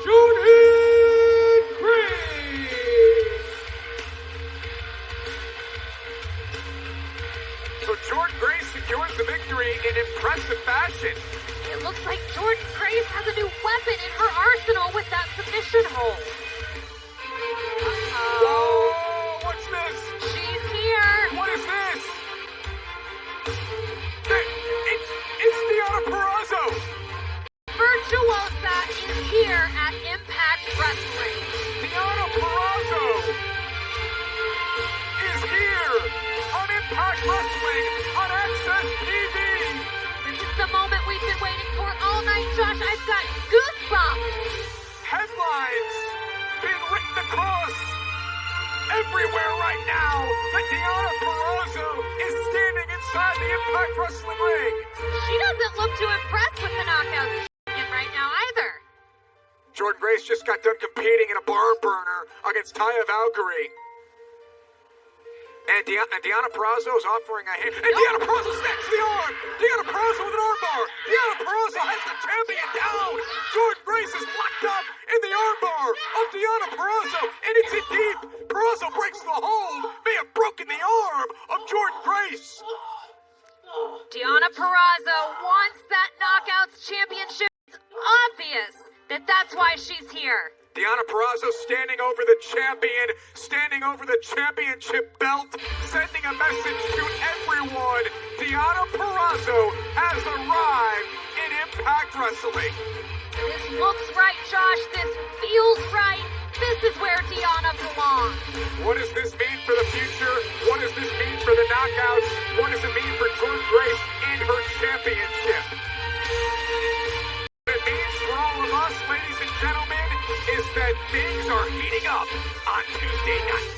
Jordan Grace. So Jordan Grace secures the victory in impressive fashion. It looks like Jordan Grace has a new weapon in her arsenal with that submission hold. Whoa, what's this? She's here. What is this? It's Deonna Purrazzo. Virtuosa is here at Impact Wrestling. Deonna Purrazzo is here on Impact Wrestling on Access TV. This is the moment we've been waiting for all night, Josh. I've got goosebumps. Headlines being written across everywhere right now that Deonna Purrazzo is standing inside the Impact Wrestling ring. She doesn't look too impressed with the Knockouts champion right now either. Jordan Grace just got done competing in a barn burner against Taya Valkyrie. And Deonna Purrazzo is offering a hand. And Deonna Purrazzo snatches the arm! Deonna Purrazzo with an armbar! Deonna Purrazzo has the champion down! Jordan Grace is locked up in the armbar of Deonna Purrazzo, and it's in deep! Purrazzo breaks the hold, may have broken the arm of Jordan Grace! Deonna Purrazzo wants that Knockouts championship. It's obvious that that's why she's here. Deonna Purrazzo standing over the champion, standing over the championship belt, sending a message to everyone. Deonna Purrazzo has arrived in Impact Wrestling. This looks right, Josh. This feels right. This is where Deonna belongs. What does this mean for the future? What does this mean for the Knockouts? What does it mean for Jordan Grace in her championship? What it means for all of us, ladies and gentlemen, is that things are heating up on Tuesday night.